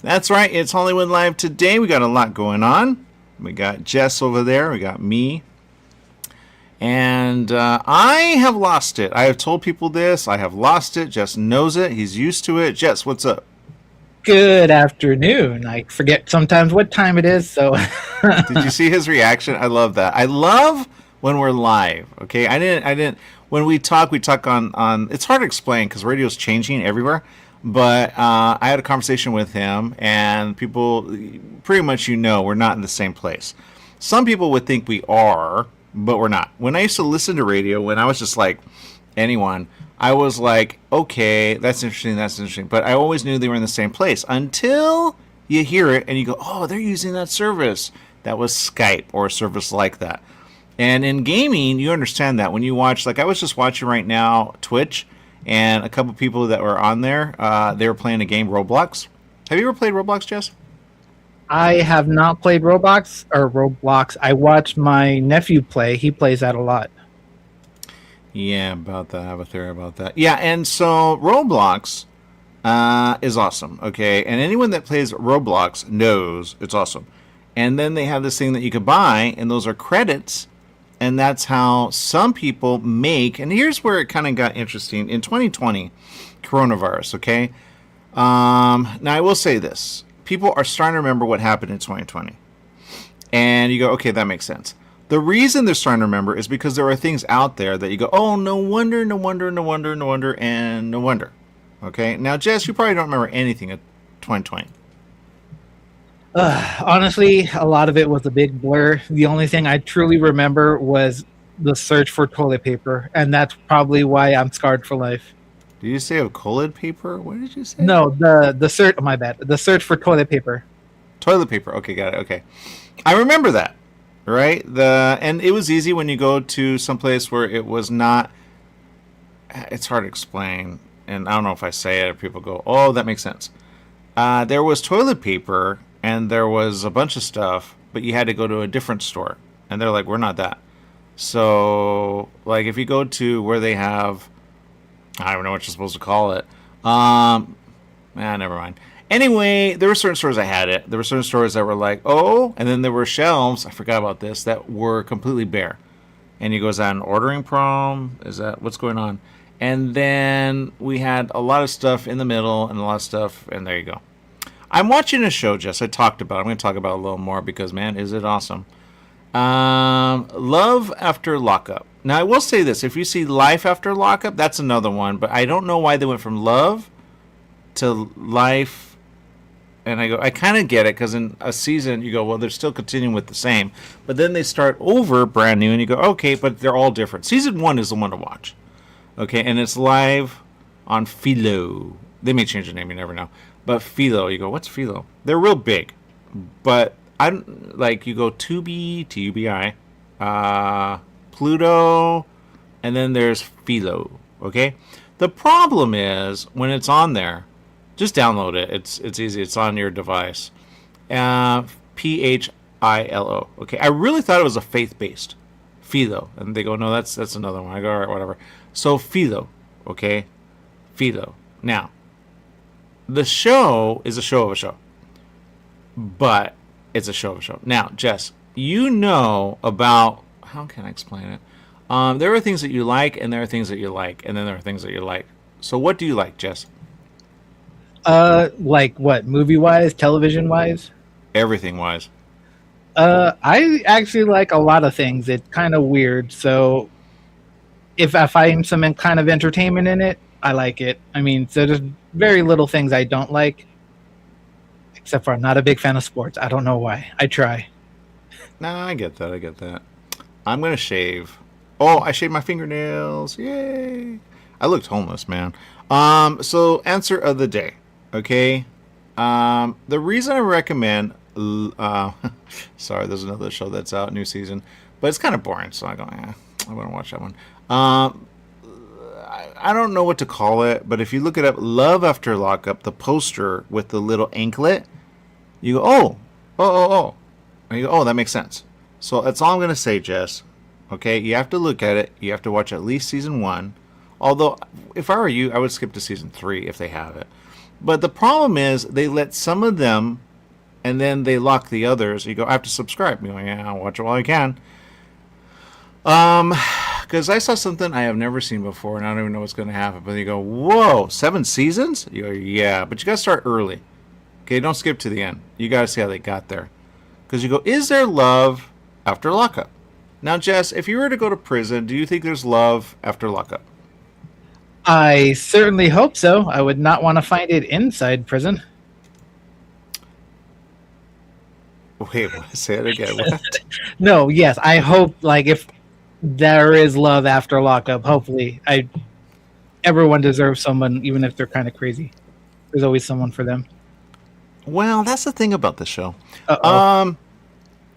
That's right. It's Hollywood Live today. We got a lot going on. We got Jess over there. We got me. And I have lost it. I have told people this. I have lost it. Jess knows it. He's used to it. Jess, what's up? Good afternoon. I forget sometimes what time it is, so Did you see his reaction? I love that. I love when we're live. Okay, I didn't. When we talk on. It's hard to explain because radio's changing everywhere. But I had a conversation with him, and people, pretty much, we're not in the same place. Some people would think we are, but we're not. When I used to listen to radio, when I was just like anyone, I was like, okay, that's interesting, that's interesting. But I always knew they were in the same place until you hear it and you go, oh, they're using that service. That was Skype or a service like that. And in gaming, you understand that when you watch, like I was just watching right now, Twitch, and a couple people that were on there, they were playing a game, Roblox. Have you ever played Roblox, Jess? I have not played Roblox or Roblox. I watched my nephew play. He plays that a lot. Yeah, about that. I have a theory about that. Yeah, and so Roblox is awesome, okay? And anyone that plays Roblox knows it's awesome. And then they have this thing that you could buy, and those are credits. And that's how some people make. And here's where it kind of got interesting. In 2020, coronavirus, okay? Now, I will say this. People are starting to remember what happened in 2020. And you go, okay, that makes sense. The reason they're starting to remember is because there are things out there that you go, oh, no wonder, no wonder, no wonder, no wonder, and no wonder. Okay? Now, Jess, you probably don't remember anything of 2020. Honestly, a lot of it was a big blur. The only thing I truly remember was the search for toilet paper, and that's probably why I'm scarred for life. Did you say of colored paper? What did you say? No, the search. My bad. The search for toilet paper. Toilet paper. Okay, got it. Okay. I remember that. Right? And it was easy when you go to some place where it was not. It's hard to explain, and I don't know if I say it, or people go, "Oh, that makes sense." There was toilet paper, and there was a bunch of stuff, but you had to go to a different store, and they're like, "We're not that." So, like, if you go to where they have, I don't know what you're supposed to call it. Never mind. Anyway, there were certain stores that had it. There were certain stores that were like, oh, and then there were shelves, I forgot about this, that were completely bare. And he goes, is that an ordering problem? Is that what's going on? And then we had a lot of stuff in the middle and a lot of stuff, and there you go. I'm watching a show, Jess. I talked about it. I'm going to talk about it a little more because, man, is it awesome. Love After Lockup. Now, I will say this. If you see Life After Lockup, that's another one. But I don't know why they went from love to life. And I go, I kind of get it because in a season you go, well, they're still continuing with the same. But then they start over brand new and you go, okay, but they're all different. Season 1 is the one to watch. Okay, and it's live on Philo. They may change the name, you never know. But Philo, you go, what's Philo? They're real big. But I like you go Tubi, Tubi, Pluto, and then there's Philo. Okay? The problem is when it's on there, just download it. It's easy. It's on your device. Philo. Okay. I really thought it was a faith-based Philo, and they go, no, that's another one. I go, all right, whatever. So Philo. Okay. Philo. Now, the show is a show of a show, but it's a show of a show. Now, Jess, you know about how can I explain it? There are things that you like, and there are things that you like, and then there are things that you like. So, what do you like, Jess? Like what? Movie wise, television wise? Everything wise. I actually like a lot of things. It's kind of weird. So if I find some kind of entertainment in it, I like it. I mean, so there's very little things I don't like, except for I'm not a big fan of sports. I don't know why. I try. No, I get that. I get that. I'm gonna shave. Oh, I shaved my fingernails. Yay! I looked homeless, man. So answer of the day. Okay. The reason I recommend, sorry, there's another show that's out, new season, but it's kind of boring, so I go, I want to watch that one. I don't know what to call it, but if you look it up, Love After Lockup, the poster with the little anklet, you go, oh. And you go, oh, that makes sense. So that's all I'm going to say, Jess. Okay, you have to look at it. You have to watch at least season 1. Although, if I were you, I would skip to season 3 if they have it. But the problem is they let some of them, and then they lock the others. You go, I have to subscribe. You go, yeah, I'll watch it while I can. Because I saw something I have never seen before, and I don't even know what's going to happen. But you go, whoa, 7 seasons? You go, yeah, but you got to start early. Okay, don't skip to the end. You got to see how they got there. Because you go, is there love after lockup? Now, Jess, if you were to go to prison, do you think there's love after lockup? I certainly hope so. I would not want to find it inside prison. Wait, say it again. What? No, yes, I hope, like, if there is love after lockup, hopefully. Everyone deserves someone, even if they're kind of crazy. There's always someone for them. Well, that's the thing about the show. Uh-oh.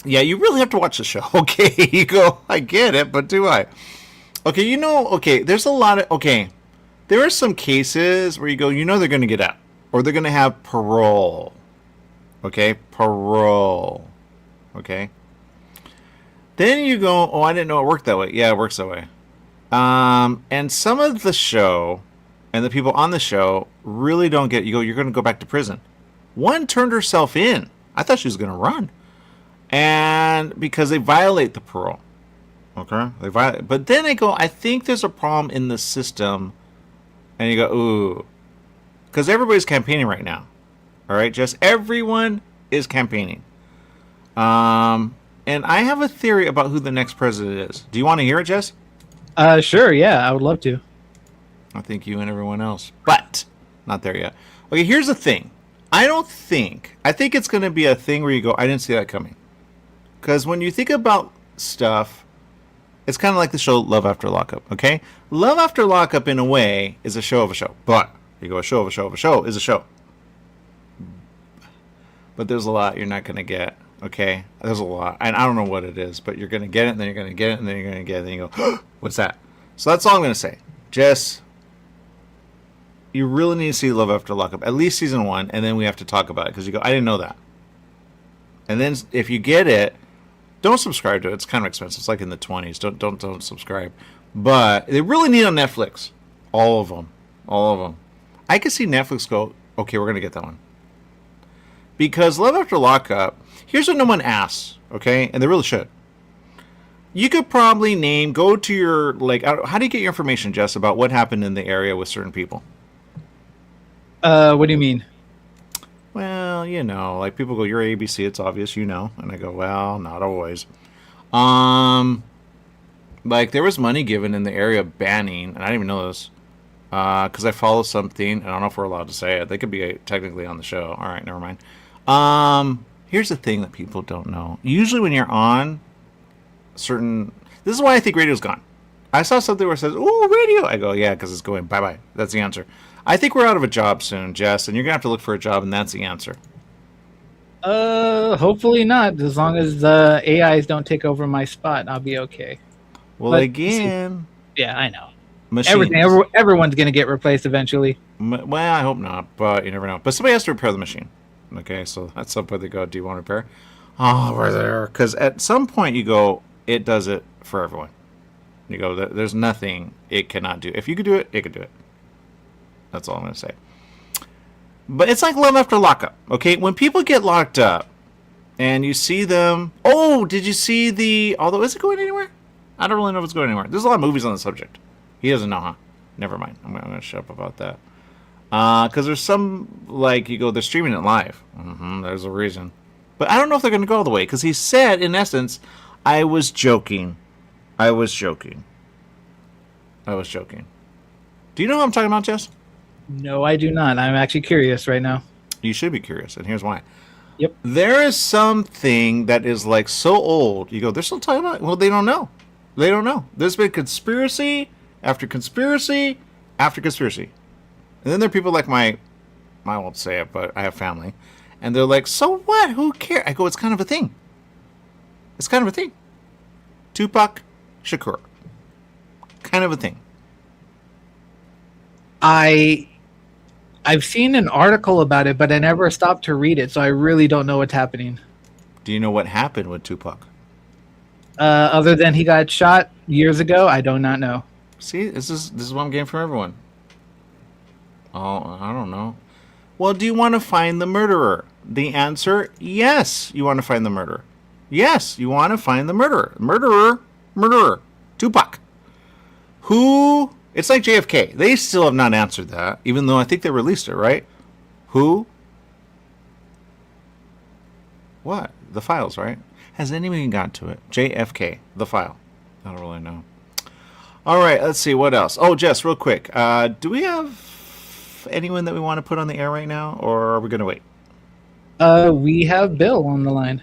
Yeah, you really have to watch the show. Okay, you go, I get it, but do I? Okay, there's a lot of, there are some cases where you go, they're going to get out. Or they're going to have parole. Okay, parole. Okay. Then you go, oh, I didn't know it worked that way. Yeah, it works that way. And some of the show and the people on the show really don't get, you go, you're going to go back to prison. One turned herself in. I thought she was going to run. And because they violate the parole. Okay? But then I go, I think there's a problem in the system. And you go, ooh. Because everybody's campaigning right now. All right? Just everyone is campaigning. And I have a theory about who the next president is. Do you want to hear it, Jess? Sure, yeah, I would love to. I think you and everyone else. But, not there yet. Okay, here's the thing. I think it's going to be a thing where you go, I didn't see that coming. Because when you think about stuff, it's kind of like the show Love After Lockup, okay? Love After Lockup, in a way, is a show of a show. But, you go, a show of a show of a show is a show. But there's a lot you're not going to get, okay? There's a lot. And I don't know what it is, but you're going to get it, and then you're going to get it, and then you're going to get it, and then you go, what's that? So that's all I'm going to say. Jess, you really need to see Love After Lockup, at least season 1, and then we have to talk about it, because you go, I didn't know that. And then if you get it, don't subscribe to it. It's kind of expensive. It's like in the 20s. Don't subscribe. But they really need on Netflix. All of them. I could see Netflix go, okay, we're going to get that one. Because Love After Lockup, here's what no one asks, okay? And they really should. You could probably go to your, how do you get your information, Jess, about what happened in the area with certain people? What do you mean? Well, people go, you're ABC, it's obvious, And I go, well, not always. There was money given in the area banning, and I didn't even know this, because I follow something, I don't know if we're allowed to say it. They could be technically on the show. All right, never mind. Here's the thing that people don't know. Usually when you're on this is why I think radio's gone. I saw something where it says, ooh, radio. I go, yeah, because it's going bye-bye. That's the answer. I think we're out of a job soon, Jess, and you're going to have to look for a job, and that's the answer. Hopefully not. As long as the AIs don't take over my spot, I'll be okay. Well, but again... Yeah, I know. Machines. Everyone's going to get replaced eventually. Well, I hope not, but you never know. But somebody has to repair the machine. Okay, so at some point they go, do you want to repair? Oh, we're there. Because at some point you go, it does it for everyone. You go, there's nothing it cannot do. If you could do it, it could do it. That's all I'm going to say. But it's like Love After Lockup, okay? When people get locked up and you see them... Oh, did you see the... Although, is it going anywhere? I don't really know if it's going anywhere. There's a lot of movies on the subject. He doesn't know, huh? Never mind. I'm going to shut up about that. Because there's some, you go, they're streaming it live. There's a reason. But I don't know if they're going to go all the way. Because he said, in essence, I was joking. Do you know what I'm talking about, Jess? No, I do not. I'm actually curious right now. You should be curious, and here's why. Yep. There is something that is so old. You go, they're still talking about it? Well, they don't know. There's been conspiracy after conspiracy after conspiracy. And then there are people like I won't say it, but I have family. And they're like, so what? Who cares? I go, it's kind of a thing. Tupac Shakur. Kind of a thing. I've seen an article about it, but I never stopped to read it, so I really don't know what's happening. Do you know what happened with Tupac? Other than he got shot years ago, I do not know. See, this is what I'm getting from everyone. Oh, I don't know. Well, do you want to find the murderer? The answer, yes, you want to find the murderer. Yes, you want to find the murderer. Murderer. Tupac. Who? It's like JFK. They still have not answered that, even though I think they released it, right? Who? What? The files, right? Has anyone gotten to it? JFK, the file. I don't really know. All right, let's see. What else? Oh, Jess, real quick. Do we have anyone that we want to put on the air right now, or are we going to wait? We have Bill on the line.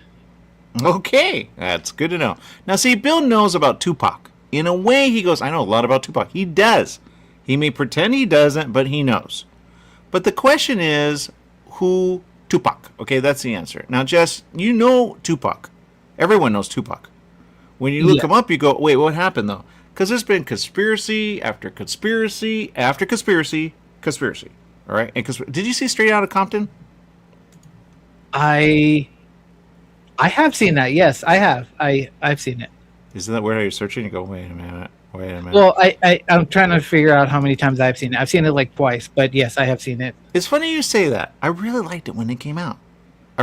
Okay, that's good to know. Now, see, Bill knows about Tupac. In a way, he goes, I know a lot about Tupac. He does. He may pretend he doesn't, but he knows. But the question is, who Tupac? Okay, that's the answer. Now, Jess, you know Tupac. Everyone knows Tupac. When you look him up, you go, wait, what happened, though? Because there's been conspiracy after conspiracy after conspiracy. All right? And did you see Straight Outta Compton? I have seen that. Yes, I have. I've seen it. Isn't that weird how you're searching? You go, wait a minute. Well, I'm trying to figure out how many times I've seen it. I've seen it like twice, but yes, I have seen it. It's funny you say that. I really liked it when it came out. I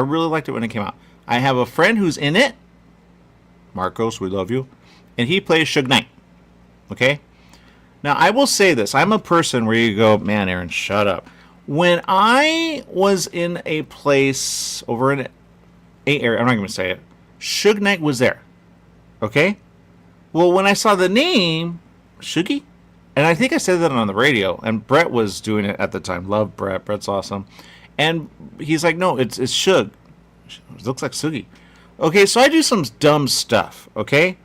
have a friend who's in it. Marcos, we love you. And he plays Suge Knight. Okay? Now, I will say this. I'm a person where you go, man, Aaron, shut up. When I was in a place over in a area, I'm not going to say it, Suge Knight was there. Okay? Well, when I saw the name, Shuggy, and I think I said that on the radio, and Brett was doing it at the time. Love Brett. Brett's awesome. And he's like, no, it's Shug. It looks like Sugi. Okay, so I do some dumb stuff, okay?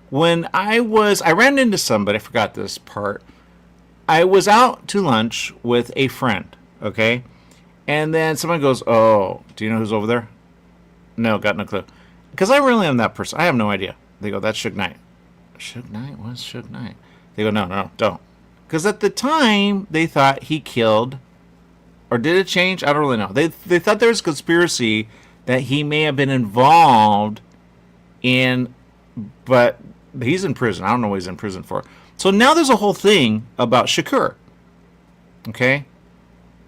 When I ran into somebody, I forgot this part. I was out to lunch with a friend, okay? And then someone goes, oh, do you know who's over there? No, got no clue. Because I really am that person. I have no idea. They go, that's Suge Knight. Suge Knight? What's Suge Knight? They go, no, don't. Because at the time, they thought he killed, or did it change? I don't really know. They thought there was a conspiracy that he may have been involved in, but he's in prison. I don't know what he's in prison for. So now there's a whole thing about Shakur. Okay?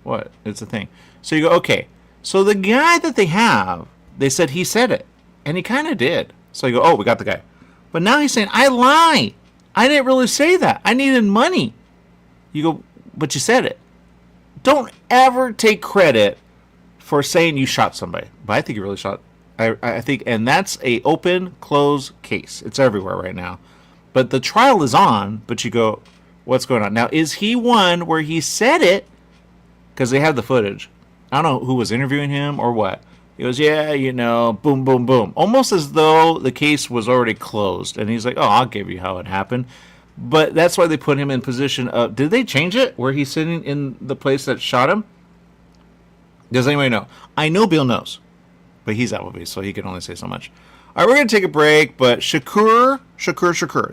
What? It's a thing. So you go, okay. So the guy that they have, they said he said it. And he kind of did. So you go, oh, we got the guy. But now he's saying, I lie. I didn't really say that. I needed money. You go, but you said it. Don't ever take credit for saying you shot somebody. But I think you really shot. I think, and that's a open, close case. It's everywhere right now. But the trial is on, but you go, what's going on? Now, is he one where he said it? Because they have the footage. I don't know who was interviewing him or what. He goes, yeah, boom, boom, boom. Almost as though the case was already closed. And he's like, oh, I'll give you how it happened. But that's why they put him in position of, did they change it where he's sitting in the place that shot him? Does anybody know? I know Bill knows. But he's Applebees, so he can only say so much. All right, we're going to take a break. But Shakur.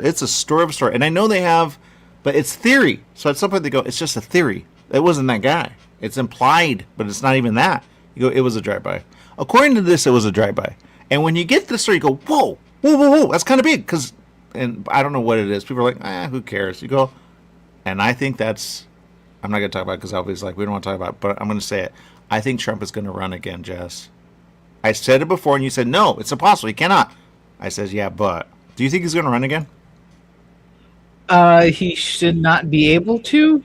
It's a story of a story. And I know they have, but it's theory. So at some point they go, it's just a theory. It wasn't that guy. It's implied, but it's not even that. You go, it was a drive-by. According to this, it was a drive-by. And when you get to the story, you go, whoa, that's kind of big. And I don't know what it is. People are like, who cares? You go, and I think that's, I'm not going to talk about it because Alvy's like, we don't want to talk about it, but I'm going to say it. I think Trump is going to run again, Jess. I said it before, and you said, no, it's impossible. He cannot. I said, yeah, but. Do you think he's going to run again? He should not be able to,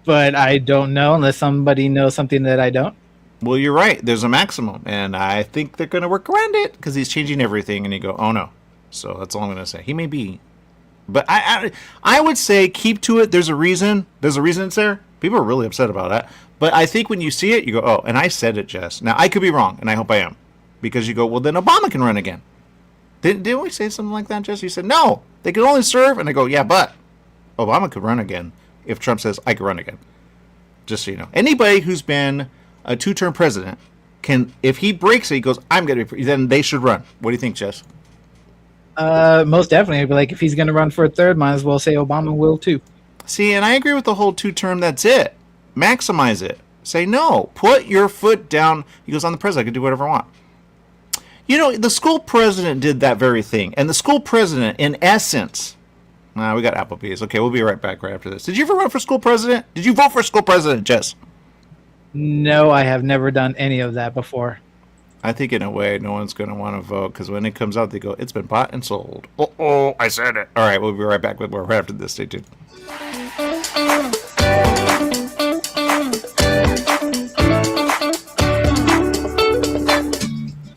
but I don't know unless somebody knows something that I don't. Well, you're right. There's a maximum, and I think they're going to work around it because he's changing everything, and you go, oh, no. So that's all I'm going to say. He may be. But I would say keep to it. There's a reason. There's a reason it's there. People are really upset about that. But I think when you see it, you go, oh, and I said it, Jess. Now, I could be wrong, and I hope I am. Because you go, well, then Obama can run again. Didn't we say something like that, Jess? You said, no, they can only serve. And I go, yeah, but Obama could run again if Trump says I could run again. Just so you know. Anybody who's been a two-term president can, if he breaks it, he goes, I'm going to be, then they should run. What do you think, Jess? Most definitely. But like, if he's going to run for a third, might as well say Obama will too. See, and I agree with the whole two-term, that's it. Maximize it. Say no. Put your foot down. He goes, I'm the president. I can do whatever I want. You know, the school president did that very thing. And the school president, in essence, Nah, we got Applebees. Okay, we'll be right back right after this. Did you ever run for school president? Did you vote for school president, Jess? No, I have never done any of that before. I think in a way no one's going to want to vote because when it comes out, they go, it's been bought and sold. Oh, I said it. All right, we'll be right back with more right after this. Stay tuned.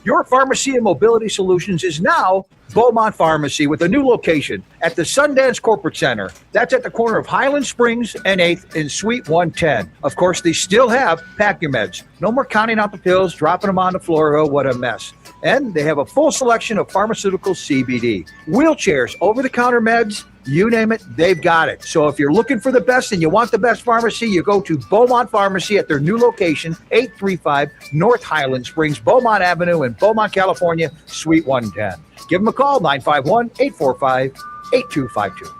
Your pharmacy and mobility solutions is now Beaumont Pharmacy with a new location at the Sundance Corporate Center. That's at the corner of Highland Springs and 8th in Suite 110. Of course, they still have Pack Your Meds. No more counting out the pills, dropping them on the floor. Oh, what a mess. And they have a full selection of pharmaceutical CBD. Wheelchairs, over-the-counter meds, you name it, they've got it. So if you're looking for the best and you want the best pharmacy, you go to Beaumont Pharmacy at their new location, 835 North Highland Springs, Beaumont Avenue in Beaumont, California, Suite 110. Give them a call, 951-845-8252.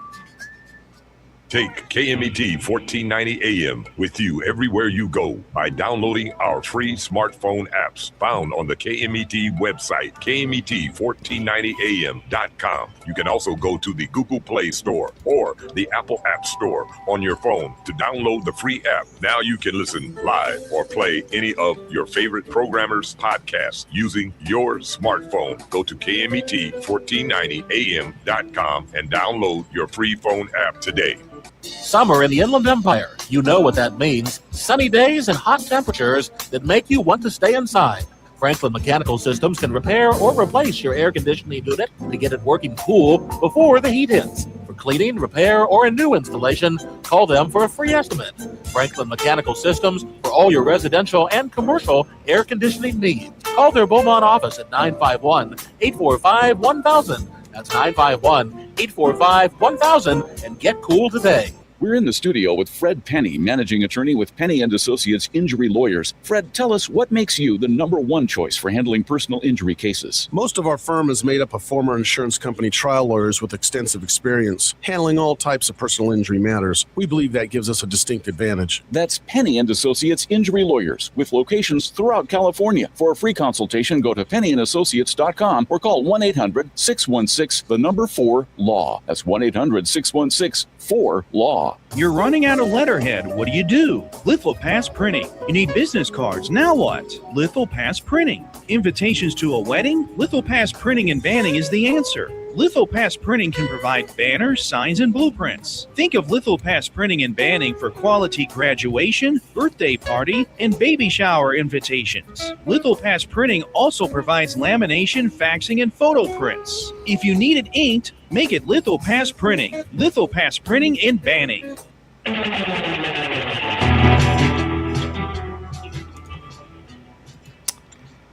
Take KMET 1490 AM with you everywhere you go by downloading our free smartphone apps found on the KMET website, KMET1490am.com. You can also go to the Google Play Store or the Apple App Store on your phone to download the free app. Now you can listen live or play any of your favorite programmers' podcasts using your smartphone. Go to KMET1490am.com and download your free phone app today. Summer in the Inland Empire. You know what that means. Sunny days and hot temperatures that make you want to stay inside. Franklin Mechanical Systems can repair or replace your air conditioning unit to get it working cool before the heat hits. For cleaning, repair, or a new installation, call them for a free estimate. Franklin Mechanical Systems for all your residential and commercial air conditioning needs. Call their Beaumont office at 951-845-1000. That's 951-845-1000 and get cool today. We're in the studio with Fred Penny, managing attorney with Penny & Associates Injury Lawyers. Fred, tell us what makes you the number one choice for handling personal injury cases. Most of our firm is made up of former insurance company trial lawyers with extensive experience handling all types of personal injury matters. We believe that gives us a distinct advantage. That's Penny & Associates Injury Lawyers with locations throughout California. For a free consultation, go to pennyandassociates.com or call 1-800-616-4-LAW. That's 1-800-616-4-LAW. You're running out of letterhead. What do you do? Lithopass Printing. You need business cards. Now what? Lithopass Printing. Invitations to a wedding? Lithopass Printing and Banning is the answer. Lithopass Printing can provide banners, signs, and blueprints. Think of Lithopass Printing and Banning for quality graduation, birthday party, and baby shower invitations. Lithopass Printing also provides lamination, faxing, and photo prints. If you need it inked, make it Lithopass Printing. Lithopass Printing and Banning.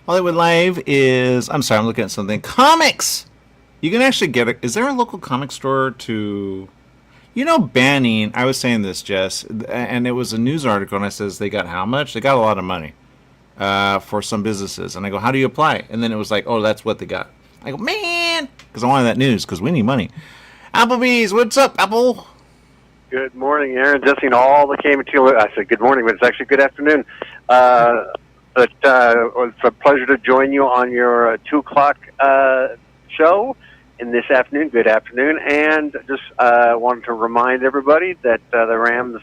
Hollywood Live is, I'm sorry, I'm looking at something. Comics! You can actually get it. Is there a local comic store to, Banning? I was saying this, Jess, and it was a news article, and it says they got how much? They got a lot of money for some businesses. And I go, how do you apply? And then it was like, oh, that's what they got. I go, man, because I wanted that news because we need money. Applebees, what's up, Apple? Good morning, Aaron. Jesse, and all the KMT. I said good morning, but it's actually good afternoon. But it's a pleasure to join you on your 2 o'clock show in this afternoon. Good afternoon. And just wanted to remind everybody that the Rams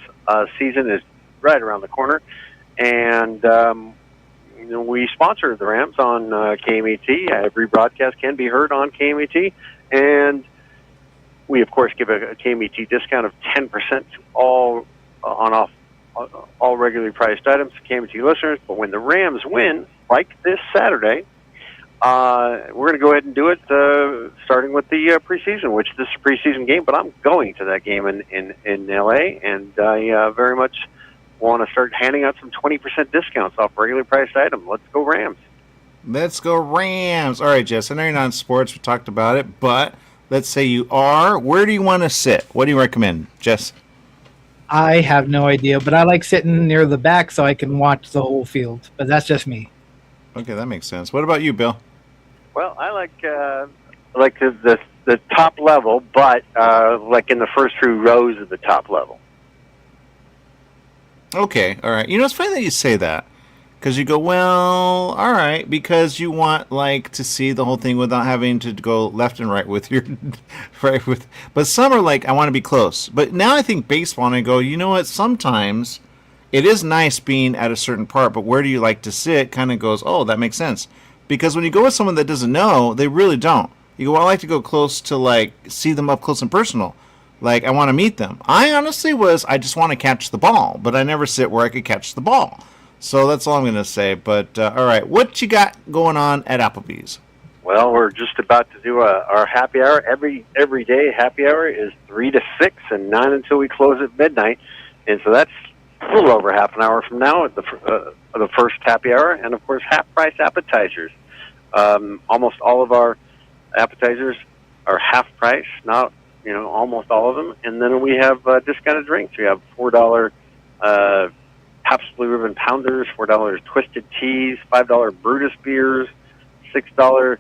season is right around the corner. And we sponsor the Rams on KMET. Every broadcast can be heard on KMET. And we, of course, give a KMET discount of 10% to all regularly priced items to KMET listeners. But when the Rams win, like this Saturday, we're going to go ahead and do it starting with the preseason, which this is a preseason game, but I'm going to that game in L.A., and I very much want to start handing out some 20% discounts off regularly priced items. Let's go Rams. Let's go Rams. All right, Jess, I know you're not in sports. We talked about it, but let's say you are. Where do you want to sit? What do you recommend, Jess? I have no idea, but I like sitting near the back so I can watch the whole field. But that's just me. Okay, that makes sense. What about you, Bill? Well, I like the top level, but like in the first few rows of the top level. Okay, all right. It's funny that you say that Because you go, well, all right, because you want like to see the whole thing without having to go left and right with your right with. But some are like, I want to be close. But now I think baseball, and I go, you know what? Sometimes it is nice being at a certain part, but where do you like to sit? Kind of goes, oh, that makes sense. Because when you go with someone that doesn't know, they really don't. You go, well, I like to go close to like see them up close and personal. Like I want to meet them. I honestly I just want to catch the ball, but I never sit where I could catch the ball. So that's all I'm going to say. But all right, what you got going on at Applebee's? Well, we're just about to do our happy hour. Every day happy hour is 3 to 6 and 9 until we close at midnight. And so that's a little over half an hour from now at the first happy hour. And, of course, half-price appetizers. Almost all of our appetizers are half price, not, almost all of them. And then we have discounted drinks. We have $4 Pabst Blue Ribbon Pounders, $4 Twisted Teas, $5 Brutus beers, $6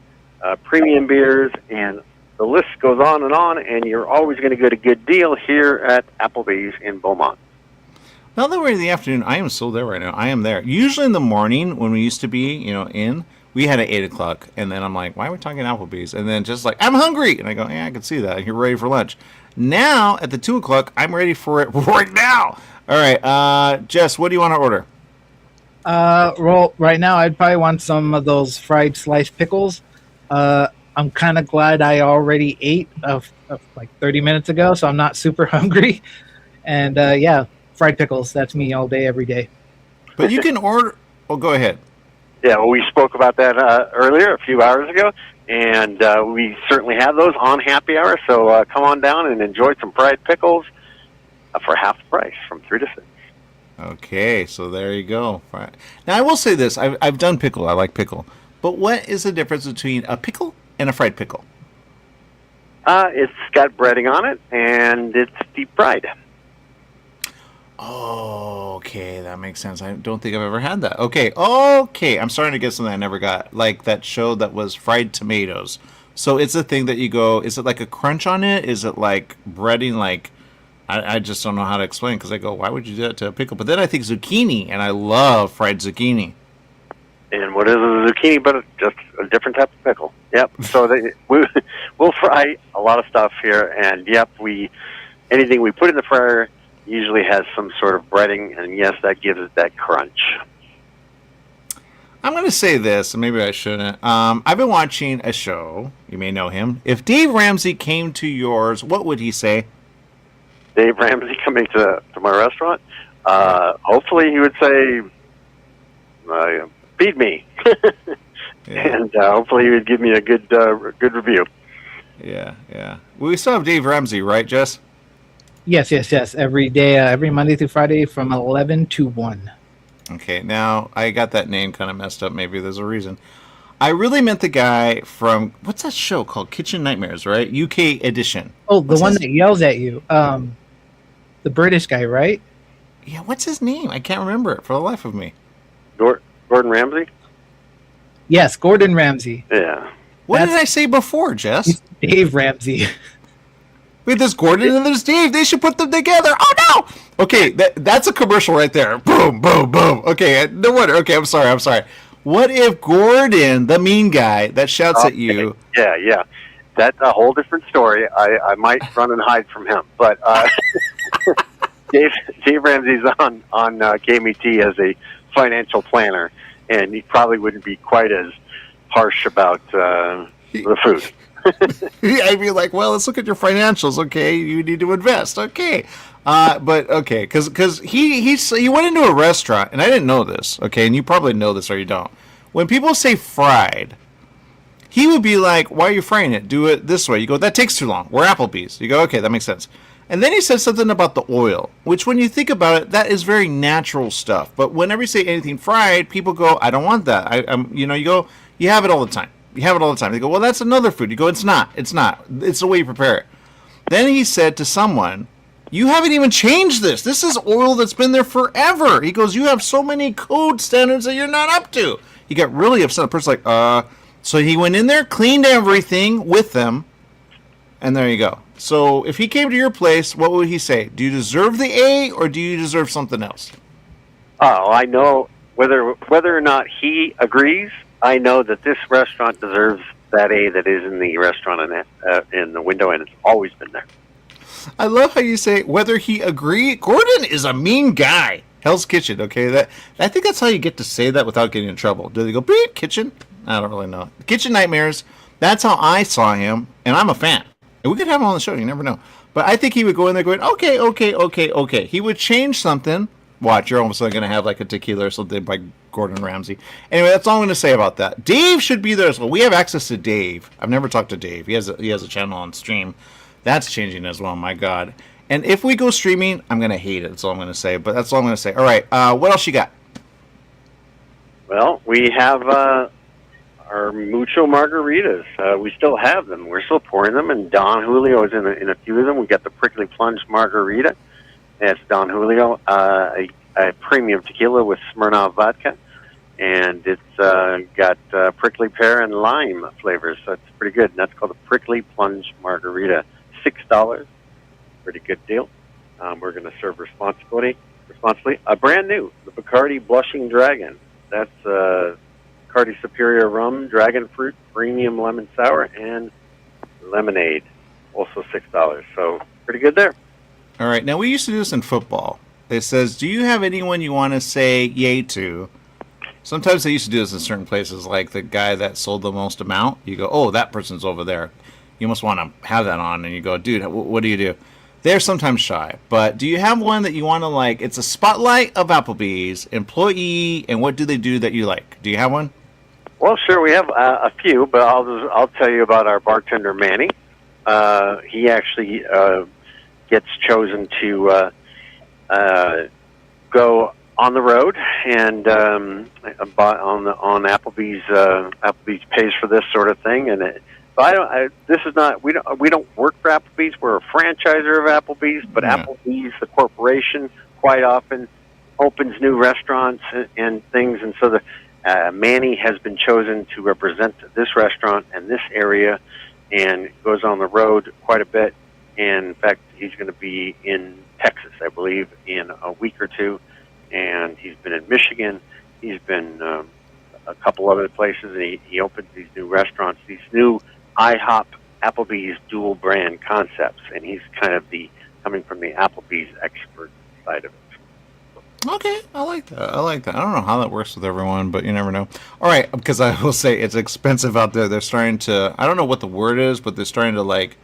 premium beers, and the list goes on, and you're always going to get a good deal here at Applebee's in Beaumont. Now that we're in the afternoon, I am still there right now. I am there. Usually in the morning when we used to be, we had at 8 o'clock, and then I'm like, why are we talking Applebee's? And then just like, I'm hungry. And I go, yeah, I can see that. You're ready for lunch. Now, at the 2 o'clock, I'm ready for it right now. All right, Jess, what do you want to order? Well, right now I'd probably want some of those fried sliced pickles. I'm kind of glad I already ate like 30 minutes ago, so I'm not super hungry. And yeah, fried pickles. That's me all day, every day. But you can order. Oh, go ahead. Yeah, well, we spoke about that earlier, a few hours ago, and we certainly have those on happy hour. So come on down and enjoy some fried pickles for half the price from 3 to 6. Okay, so there you go. Now, I will say this. I've done pickle. I like pickle. But what is the difference between a pickle and a fried pickle? It's got breading on it, and it's deep fried. Oh, okay, that makes sense. I don't think I've ever had that. Okay, I'm starting to get something I never got, like that show that was fried tomatoes. So it's a thing that you go, is it like a crunch on it? Is it like breading, like, I just don't know how to explain, because I go, why would you do that to a pickle? But then I think zucchini, and I love fried zucchini. And what is a zucchini but just a different type of pickle? Yep, so we'll fry a lot of stuff here, and yep, anything we put in the fryer usually has some sort of breading, and yes, that gives it that crunch. I'm going to say this, and maybe I shouldn't. I've been watching a show. You may know him. If Dave Ramsey came to yours, what would he say? Dave Ramsey coming to my restaurant? Hopefully he would say, feed me. Yeah. And hopefully he would give me a good review. Yeah. We still have Dave Ramsey, right, Jess? Yes. Every day, every Monday through Friday from 11 to 1. Okay, now I got that name kind of messed up. Maybe there's a reason. I really meant the guy from, what's that show called? Kitchen Nightmares, right? UK edition. Oh, the one that yells at you. The British guy, right? Yeah, what's his name? I can't remember it for the life of me. Gordon Ramsay? Yes, Gordon Ramsay. Yeah. What did I say before, Jess? Dave Ramsey. Wait, there's Gordon and there's Dave. They should put them together. Oh, no! Okay, that's a commercial right there. Boom, boom, boom. Okay, no wonder. Okay, I'm sorry. What if Gordon, the mean guy that shouts at you... Yeah. That's a whole different story. I might run and hide from him. But Dave Ramsey's on KMET as a financial planner, and he probably wouldn't be quite as harsh about the food. I'd be like, well, let's look at your financials. Okay, you need to invest. Okay, but okay, because he went into a restaurant, and I didn't know this. Okay, and you probably know this or you don't. When people say fried, he would be like, why are you frying it? Do it this way. You go, that takes too long. We're Applebee's. You go, okay, that makes sense. And then he says something about the oil, which when you think about it, that is very natural stuff. But whenever you say anything fried, people go, I don't want that. You go, you have it all the time. They go, well, that's another food. You go, it's not. It's the way you prepare it. Then he said to someone, you haven't even changed this. This is oil that's been there forever. He goes, you have so many code standards that you're not up to. He got really upset. The person's like, So he went in there, cleaned everything with them, and there you go. So if he came to your place, what would he say? Do you deserve the A, or do you deserve something else? Oh, I know whether or not he agrees, I know that this restaurant deserves that A that is in the restaurant in the window, and it's always been there. I love how you say whether he agree. Gordon is a mean guy. Hell's Kitchen, okay? That I think that's how you get to say that without getting in trouble. Do they go beep kitchen? I don't really know. Kitchen Nightmares. That's how I saw him, and I'm a fan. And we could have him on the show. You never know. But I think he would go in there going, okay. He would change something. Watch, you're almost going to have like a tequila or something by Gordon Ramsay. Anyway, that's all I'm going to say about that. Dave should be there as well. We have access to Dave. I've never talked to Dave. He has a channel on stream. That's changing as well, my God. And if we go streaming, I'm going to hate it. That's all I'm going to say. But that's all I'm going to say. All right, what else you got? Well, we have our Mucho Margaritas. We still have them. We're still pouring them, and Don Julio is in a few of them. We got the Prickly Plunge Margarita. That's Don Julio, a premium tequila with Smirnoff vodka. And it's got prickly pear and lime flavors, so it's pretty good. And that's called the Prickly Plunge Margarita. $6. Pretty good deal. We're going to serve responsibly. Brand new, the Bacardi Blushing Dragon. That's Bacardi Superior Rum, Dragon Fruit, Premium Lemon Sour, and Lemonade. Also $6. So pretty good there. All right. Now, we used to do this in football. It says, do you have anyone you want to say yay to? Sometimes they used to do this in certain places, like the guy that sold the most amount. You go, oh, that person's over there. You must want to have that on. And you go, dude, what do you do? They're sometimes shy. But do you have one that you want to like? It's a spotlight of Applebee's, employee, and what do they do that you like? Do you have one? Well, sure, we have a few, but I'll tell you about our bartender, Manny. He actually gets chosen to go on the road and on Applebee's. Applebee's pays for this sort of thing, and we don't work for Applebee's. We're a franchisor of Applebee's, but Applebee's, the corporation, quite often opens new restaurants and things, and so Manny has been chosen to represent this restaurant and this area, and goes on the road quite a bit. And in fact, he's going to be in Texas, I believe, in a week or two. And he's been in Michigan. He's been a couple other places. And he opens these new restaurants, these new IHOP Applebee's dual brand concepts. And he's kind of coming from the Applebee's expert side of it. Okay, I like that. I don't know how that works with everyone, but you never know. All right, because I will say it's expensive out there. They're starting to, I don't know what the word is, but they're starting to like,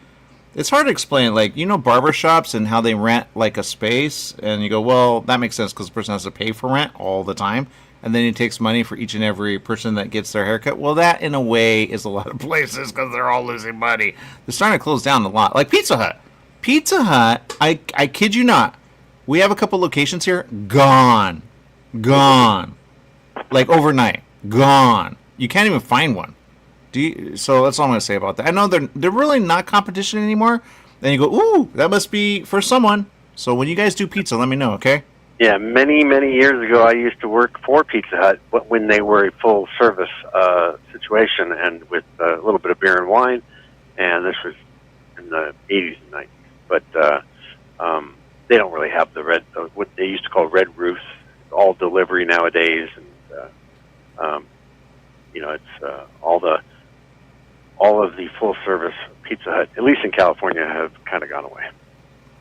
it's hard to explain. Like, you know, barbershops and how they rent like a space, and you go, well, that makes sense because the person has to pay for rent all the time, and then he takes money for each and every person that gets their haircut. Well, that in a way is a lot of places because they're all losing money. They're starting to close down a lot. Like Pizza Hut. Pizza Hut, I kid you not. We have a couple locations here. Gone. Like overnight. Gone. You can't even find one. So that's all I'm going to say about that. I know they're really not competition anymore. Then you go, ooh, that must be for someone. So when you guys do pizza, let me know, okay? Yeah, many years ago, I used to work for Pizza Hut when they were a full-service situation and with a little bit of beer and wine. And this was in the 80s and 90s. But they don't really have what they used to call red roofs. It's all delivery nowadays, and it's all of the full service Pizza Hut, at least in California, have kind of gone away.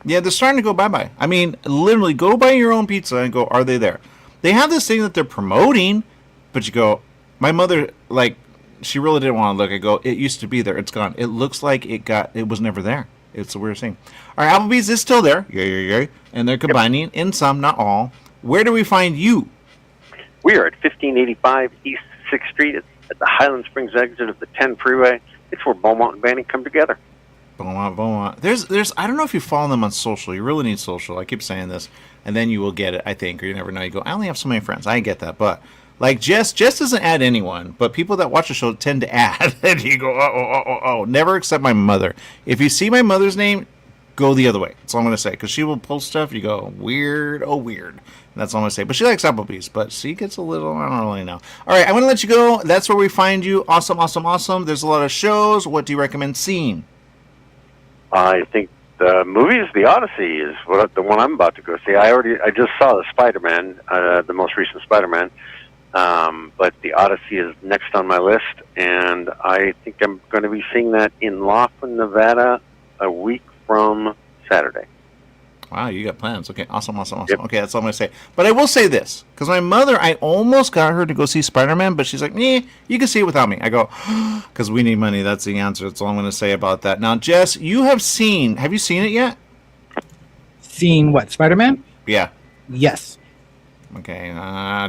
Yeah, they're starting to go bye-bye. I mean, literally, go buy your own pizza and go, are they there? They have this thing that they're promoting, but you go, my mother, like, she really didn't want to look. I go, it used to be there. It's gone. It looks like it was never there. It's a weird thing. All right, Applebee's is still there. Yay. And they're combining in some, not all. Where do we find you? We are at 1585 East 6th Street. It's at the Highland Springs exit of the 10 freeway. It's where Beaumont and Banning come together. Beaumont. There's. I don't know if you follow them on social. You really need social. I keep saying this, and then you will get it, I think, or you never know. You go, I only have so many friends. I get that, but like Jess doesn't add anyone, but people that watch the show tend to add. And you go, oh. Never except my mother. If you see my mother's name, go the other way. That's all I'm going to say. Because she will post stuff. You go, weird. And that's all I'm going to say. But she likes Applebee's. But she gets a little, I don't really know. All right, I'm going to let you go. That's where we find you. Awesome. There's a lot of shows. What do you recommend seeing? I think movies, The Odyssey is the one I'm about to go see. I just saw the Spider-Man, the most recent Spider-Man, but The Odyssey is next on my list, and I think I'm going to be seeing that in Laughlin, Nevada, a week from Saturday. Wow, you got plans. Okay, awesome. Yep. Okay, that's all I'm going to say. But I will say this, because my mother, I almost got her to go see Spider-Man, but she's like, you can see it without me. I go, because we need money. That's the answer. That's all I'm going to say about that. Now, Jess, have you seen it yet? Seen what, Spider-Man? Yeah. Yes. Okay,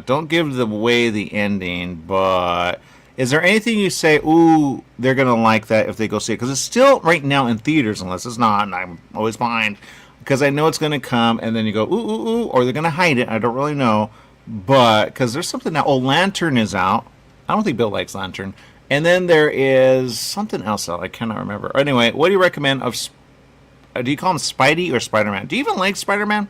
don't give away the ending, but is there anything you say, ooh, they're going to like that if they go see it? Because it's still right now in theaters, unless it's not, and I'm always behind. Because I know it's going to come, and then you go, ooh, or they're going to hide it. I don't really know. But, because there's something now. Lantern is out. I don't think Bill likes Lantern. And then there is something else out. I cannot remember. Anyway, what do you recommend of, do you call him Spidey or Spider-Man? Do you even like Spider-Man?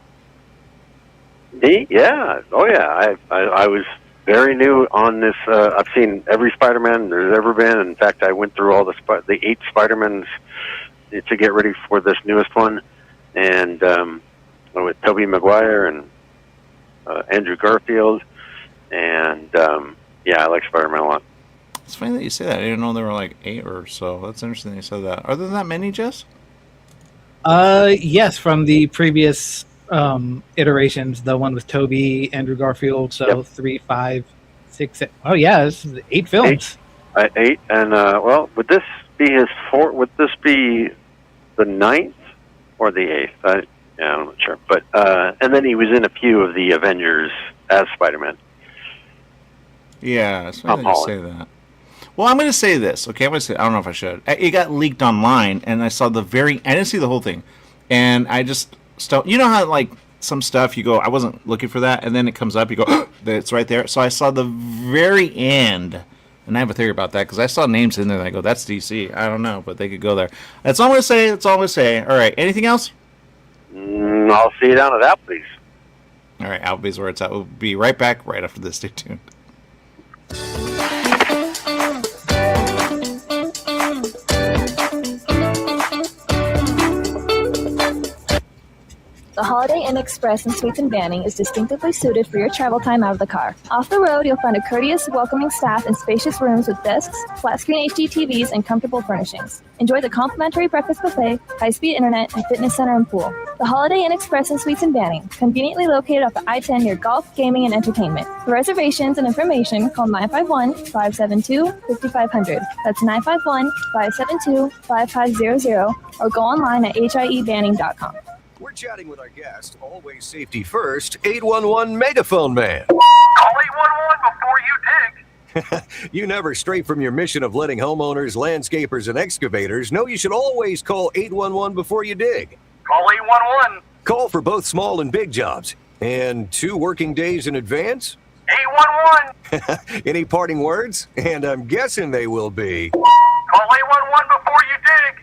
Yeah. Oh, yeah. I was very new on this. I've seen every Spider-Man there's ever been. In fact, I went through all the 8 Spider-Mans to get ready for this newest one. And with Tobey Maguire and Andrew Garfield, and I like Spider-Man a lot. It's funny that you say that. I didn't know there were like 8 or so. That's interesting that you said that. Are there that many, Jess? Yes, from the previous iterations, the one with Tobey, Andrew Garfield, so Yep. 3, 5, 6, 7. Oh yeah, this is 8 films. 8, and would this be his 4th? Would this be the 9th? Or the 8th. I'm not sure. But and then he was in a few of the Avengers as Spider-Man. Yeah, it's funny that you say that. Well, I'm going to say this. Okay, I don't know if I should. It got leaked online, and I saw I didn't see the whole thing. And I just, you know how, like, some stuff you go, I wasn't looking for that, and then it comes up, you go, it's right there. So I saw the very end. And I have a theory about that because I saw names in there and I go, that's DC. I don't know, but they could go there. That's all I'm going to say. That's all I'm going to say. All right. Anything else? I'll see you down at Applebees. All right. Applebees where it's at. We'll be right back right after this. Stay tuned. The Holiday Inn Express and Suites in Banning is distinctively suited for your travel time out of the car. Off the road, you'll find a courteous, welcoming staff and spacious rooms with desks, flat-screen HD TVs, and comfortable furnishings. Enjoy the complimentary breakfast buffet, high-speed internet, and fitness center and pool. The Holiday Inn Express and Suites in Banning, conveniently located off the I-10 near golf, gaming, and entertainment. For reservations and information, call 951-572-5500. That's 951-572-5500, or go online at hiebanning.com. We're chatting with our guest, always safety first, 811 Megaphone Man. Call 811 before you dig. You never stray from your mission of letting homeowners, landscapers, and excavators know you should always call 811 before you dig. Call 811. Call for both small and big jobs. And 2 working days in advance? 811. Any parting words? And I'm guessing they will be. Call 811 before you dig.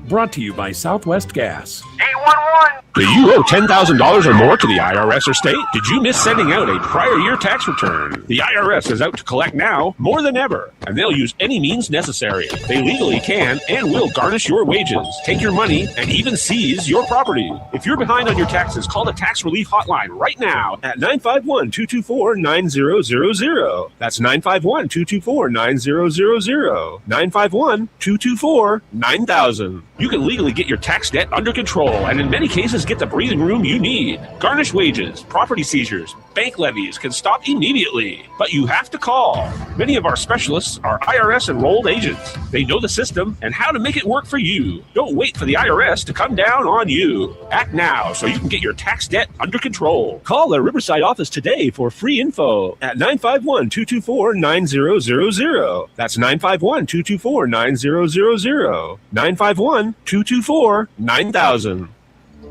Brought to you by Southwest Gas. 811. Do you owe $10,000 or more to the IRS or state? Did you miss sending out a prior year tax return? The IRS is out to collect now more than ever, and they'll use any means necessary. They legally can and will garnish your wages, take your money, and even seize your property. If you're behind on your taxes, call the Tax Relief Hotline right now at 951-224-9000. That's 951-224-9000. 951-224-9000. You can legally get your tax debt under control, and in many cases get the breathing room you need. Garnished wages, property seizures, bank levies can stop immediately, but you have to call. Many of our specialists are IRS enrolled agents. They know the system and how to make it work for you. Don't wait for the IRS to come down on you. Act now so you can get your tax debt under control. Call the Riverside office today for free info at 951-224-9000. That's 951-224-9000. 951-224-9000.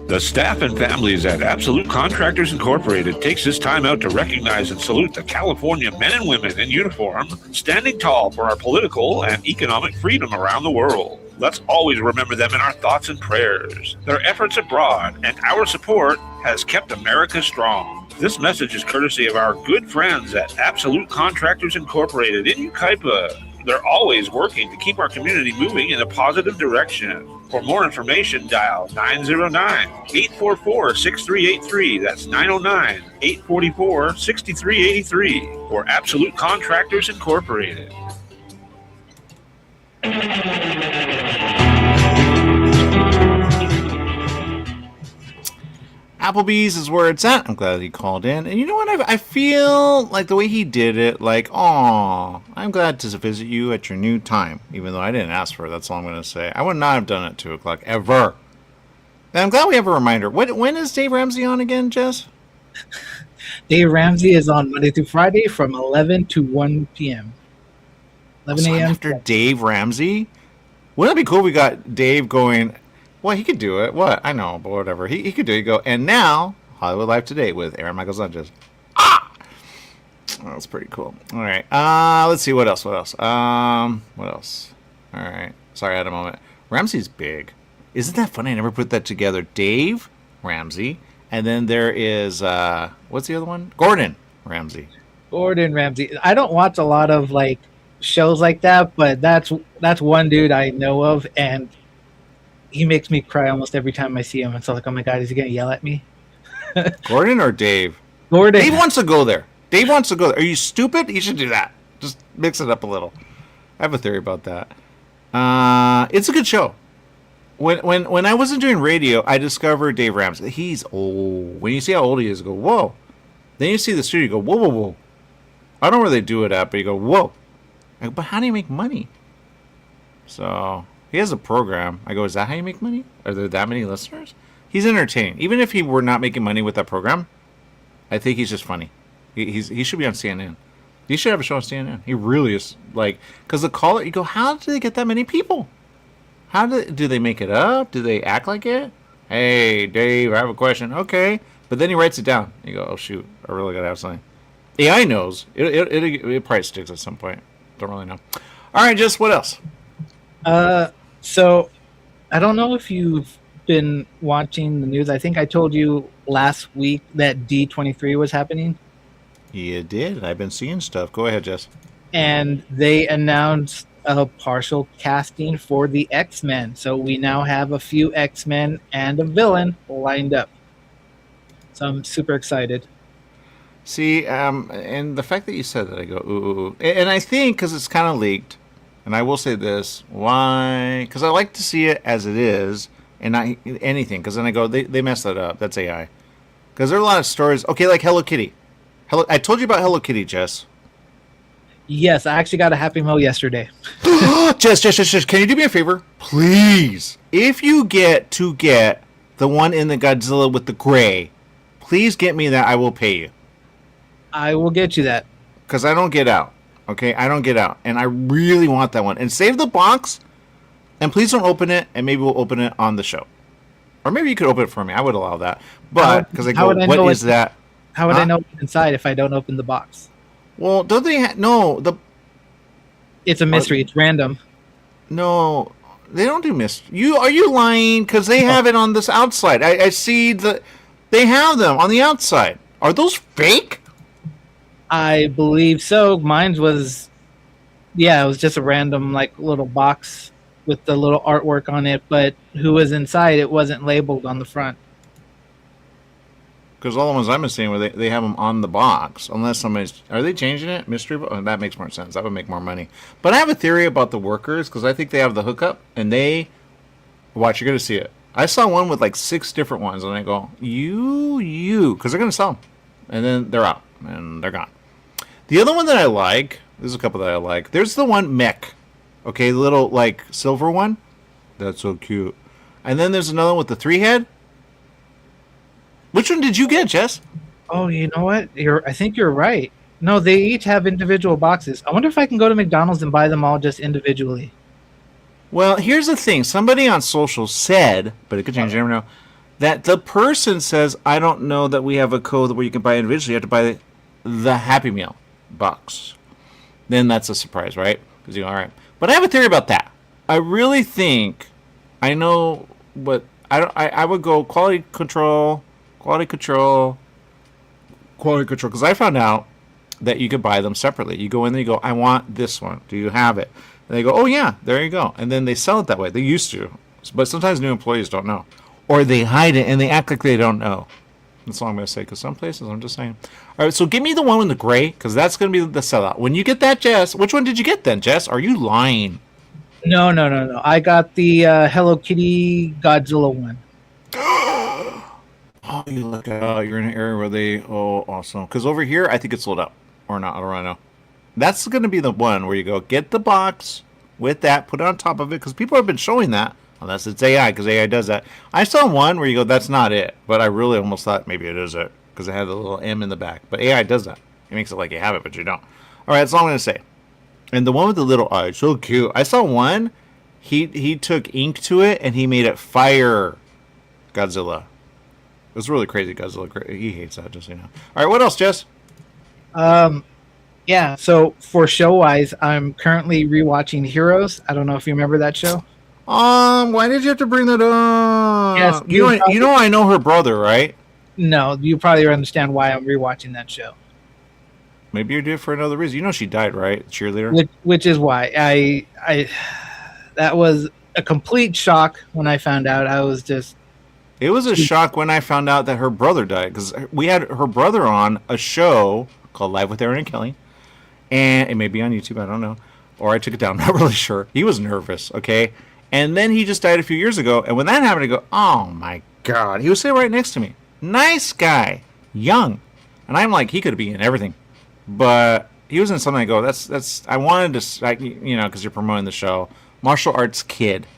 The staff and families at Absolute Contractors Incorporated takes this time out to recognize and salute the California men and women in uniform, standing tall for our political and economic freedom around the world. Let's always remember them in our thoughts and prayers. Their efforts abroad and our support has kept America strong. This message is courtesy of our good friends at Absolute Contractors Incorporated in Yucaipa. They're always working to keep our community moving in a positive direction. For more information, dial 909-844-6383. That's 909-844-6383. Or Absolute Contractors Incorporated. Applebees is where it's at. I'm glad he called in. And you know what? I feel like the way he did it, like, aw, I'm glad to visit you at your new time. Even though I didn't ask for it, that's all I'm going to say. I would not have done it at 2 o'clock, ever. And I'm glad we have a reminder. When is Dave Ramsey on again, Jess? Dave Ramsey is on Monday through Friday from 11 to 1 p.m. 11 So a.m. after Dave Ramsey? Wouldn't it be cool if we got Dave going... Well, he could do it. What? I know, but whatever. He could do it. Go, and now, Hollywood Live Today with Aaron Michael Sanchez. Ah! Oh, that's pretty cool. All right. Let's see. What else? What else? All right. Sorry, I had a moment. Ramsey's big. Isn't that funny? I never put that together. Dave Ramsey. And then there is, what's the other one? Gordon Ramsay. Gordon Ramsay. I don't watch a lot of, like, shows like that, but that's one dude I know of, and he makes me cry almost every time I see him. It's like, oh my God, is he going to yell at me? Gordon or Dave? Gordon. Dave wants to go there. Dave wants to go there. Are you stupid? You should do that. Just mix it up a little. I have a theory about that. It's a good show. When I wasn't doing radio, I discovered Dave Ramsey. He's old. When you see how old he is, you go, whoa. Then you see the studio, you go, whoa, whoa, whoa. I don't know where they do it at, but you go, whoa. I go, but how do you make money? So... he has a program. I go, is that how you make money? Are there that many listeners? He's entertaining. Even if he were not making money with that program, I think he's just funny. He should be on CNN. He should have a show on CNN. He really is. Like, because the caller, you go, how do they get that many people? How do they make it up? Do they act like it? Hey, Dave, I have a question. Okay. But then he writes it down. You go, oh, shoot. I really got to have something. AI knows. It probably sticks at some point. Don't really know. All right, Jess, what else? So, I don't know if you've been watching the news. I think I told you last week that D23 was happening. You did. I've been seeing stuff. Go ahead, Jess. And they announced a partial casting for the X-Men. So we now have a few X-Men and a villain lined up. So I'm super excited. See, and the fact that you said that, I go, ooh. And I think because it's kind of leaked, and I will say this, why? Because I like to see it as it is and not anything. Because then I go, they messed that up. That's AI. Because there are a lot of stories. Okay, like Hello Kitty. I told you about Hello Kitty, Jess. Yes, I actually got a Happy Meal yesterday. Jess, can you do me a favor? Please. If you get the one in the Godzilla with the gray, please get me that. I will pay you. I will get you that. Because I don't get out. Okay, I don't get out. And I really want that one. And save the box. And please don't open it. And maybe we'll open it on the show. Or maybe you could open it for me. I would allow that. But, because I go, what is that? How would I know what's inside if I don't open the box? Well, don't they no, it's a mystery. It's random. No, they don't do mystery. Are you lying? Because they have it on this outside. I see they have them on the outside. Are those fake? I believe so. Mine was, it was just a random like little box with the little artwork on it. But who was inside? It wasn't labeled on the front. Because all the ones I'm seeing where they have them on the box, unless somebody's... Are they changing it? Mystery box? Oh, that makes more sense. That would make more money. But I have a theory about the workers, because I think they have the hookup, and they... Watch, you're going to see it. I saw one with like 6 different ones, and I go, you, because they're going to sell them. And then they're out, and they're gone. The other one that I like, there's a couple that I like. There's the one mech. Okay, the little, like, silver one. That's so cute. And then there's another one with the 3-head. Which one did you get, Jess? Oh, you know what? I think you're right. No, they each have individual boxes. I wonder if I can go to McDonald's and buy them all just individually. Well, here's the thing. Somebody on social said, but it could change, you never know, that the person says, I don't know that we have a code where you can buy individually. You have to buy the Happy Meal box. Then that's a surprise, right? Because you go, all right. But I have a theory about that. I really think, I know, but I would go quality control, because I found out that you could buy them separately. You go in there, you go, I want this one. Do you have it? And they go, oh yeah, there you go. And then they sell it that way. They used to, but sometimes new employees don't know, or they hide it and they act like they don't know. That's all I'm going to say, because some places, I'm just saying. All right, so give me the one with the gray, because that's going to be the sellout. When you get that, Jess, which one did you get then, Jess? Are you lying? No. I got the Hello Kitty Godzilla one. Oh, you look out. You're in an area where they... Oh, awesome. Because over here, I think it's sold out. Or not, I don't really know. That's going to be the one where you go, get the box with that, put it on top of it, because people have been showing that. Unless it's AI, because AI does that. I saw one where you go, that's not it. But I really almost thought maybe it is it, because it had the little M in the back. But AI does that. It makes it like you have it, but you don't. All right, that's all I'm going to say. And the one with the little eye, so cute. I saw one. He took ink to it, and he made it fire Godzilla. It was really crazy, Godzilla. He hates that, just so you know. All right, what else, Jess? Yeah, so for show-wise, I'm currently rewatching Heroes. I don't know if you remember that show. Why did you have to bring that up? Yes, you know I know her brother, right? No, you probably understand why I'm rewatching that show. Maybe you did for another reason. You know she died, right? Cheerleader. Which is why I that was a complete shock when I found out. I was just. It was a shock when I found out that her brother died, because we had her brother on a show called Live with Aaron and Kelly, and it may be on YouTube. I don't know, or I took it down. I'm not really sure. He was nervous. Okay. And then he just died a few years ago. And when that happened, I go, oh, my God. He was sitting right next to me. Nice guy. Young. And I'm like, he could be in everything. But he was in something. I go, that's. I wanted to, because you're promoting the show. Martial arts kid.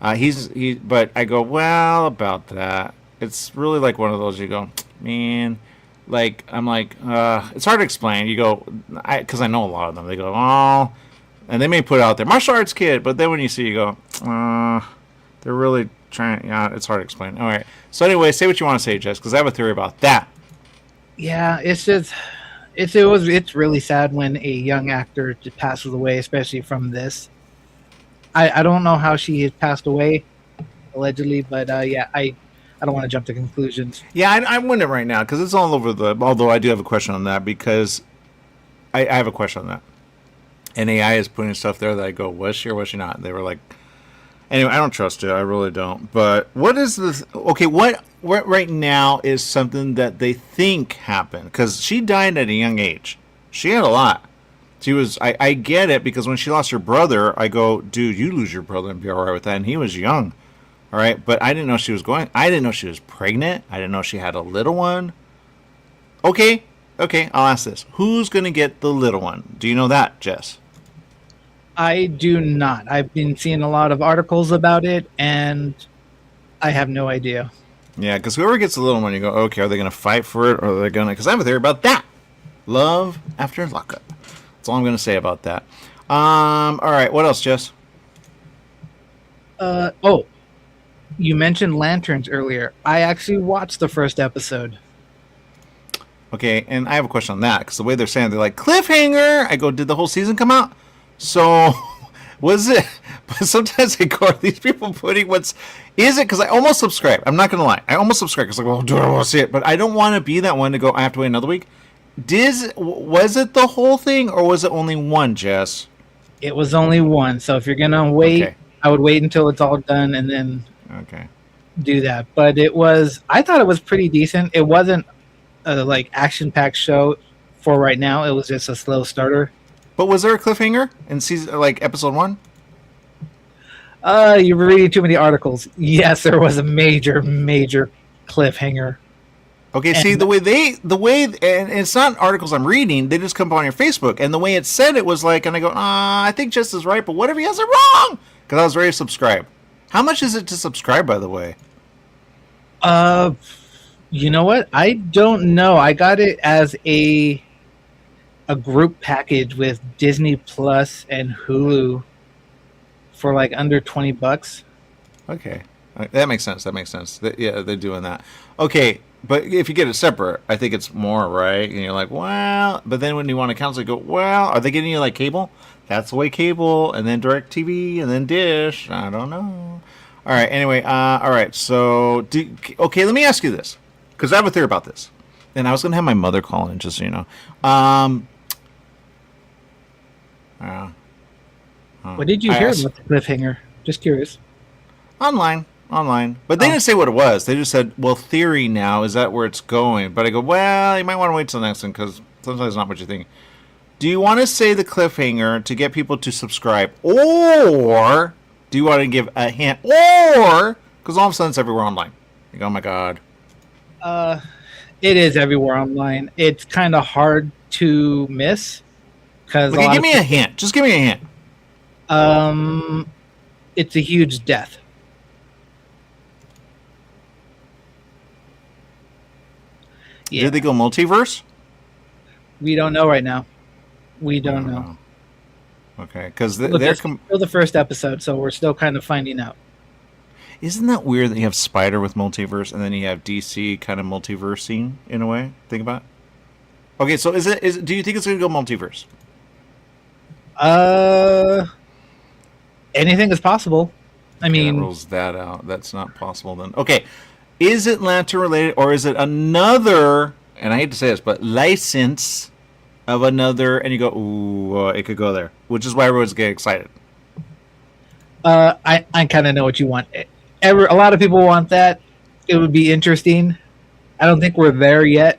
But I go, well, about that. It's really like one of those, you go, man. Like, I'm like, it's hard to explain. You go, because I know a lot of them. They go, oh. And they may put it out there, martial arts kid, but then when you see, you go, they're really trying. Yeah, it's hard to explain. All right. So anyway, say what you want to say, Jess, because I have a theory about that. Yeah, it's just, it's really sad when a young actor just passes away, especially from this. I don't know how she has passed away, allegedly, but yeah, I don't want to jump to conclusions. Yeah, I'm wondering right now because it's all over the. Although I do have a question on that because I have a question on that. And AI is putting stuff there that I go, was she or was she not? And they were like, anyway, I don't trust it. I really don't. But what is this? Okay, what right now is something that they think happened? Because she died at a young age. She had a lot. She was, I get it, because when she lost her brother, I go, dude, you lose your brother and be all right with that. And he was young. All right. But I didn't know she was I didn't know she was pregnant. I didn't know she had a little one. Okay, I'll ask this. Who's going to get the little one? Do you know that, Jess? I do not. I've been seeing a lot of articles about it, and I have no idea. Yeah, because whoever gets the little one, you go, okay, are they going to fight for it, or are they going to... Because I have a theory about that. Love after lockup. That's all I'm going to say about that. All right, what else, Jess? You mentioned Lanterns earlier. I actually watched the first episode. Okay, and I have a question on that, because the way they're saying, they're like, cliffhanger! I go, did the whole season come out? So, was it? But sometimes I go, are these people putting is it? Because I almost subscribe. I'm not going to lie. I almost subscribe. Because well, do I want to see it? But I don't want to be that one to go, I have to wait another week. Was it the whole thing, or was it only one, Jess? It was only one. So if you're going to wait, I would wait until it's all done and then do that. But I thought it was pretty decent. It wasn't a action-packed show for right now. It was just a slow starter. But was there a cliffhanger in season, episode 1? You're reading too many articles. Yes, there was a major cliffhanger. Okay, see the way, and it's not articles I'm reading. They just come up on your Facebook, and the way it said it was and I go, I think Jess is right, but what if he has it wrong? Because I was ready to subscribe. How much is it to subscribe, by the way? You know what? I don't know. I got it as a group package with Disney Plus and Hulu for under $20. Okay, that makes sense. Yeah, they're doing that. Okay, but if you get it separate, I think it's more, right? And you're like, well, but then when you want to cancel, you go, well, are they getting you cable? That's the way cable, and then DirecTV, and then Dish. I don't know. All right. Anyway, all right. So, let me ask you this, because I have a theory about this, and I was going to have my mother call in, just so you know. Yeah. Huh. What did you hear about the cliffhanger? Just curious. Online. But they didn't say what it was. They just said, well, theory now, is that where it's going? But I go, well, you might want to wait till the next one because sometimes it's not what you think. Do you want to say the cliffhanger to get people to subscribe? Or do you want to give a hint? Or, because all of a sudden it's everywhere online. You go, oh my God. It is everywhere online. It's kind of hard to miss. Okay, give me a hint. Just give me a hint. It's a huge death. Yeah. Did they go multiverse? We don't know right now. We don't know. Okay, because they're still the first episode, so we're still kind of finding out. Isn't that weird that you have Spider with multiverse and then you have DC kind of multiversing in a way? Think about it. Okay, so is it? Do you think it's going to go multiverse? Anything is possible. I mean, that rules that out. That's not possible then. Okay, is it lantern related or is it another? And I hate to say this, but license of another. And you go, ooh, it could go there, which is why everyone's getting excited. I kind of know what you want. A lot of people want that. It would be interesting. I don't think we're there yet,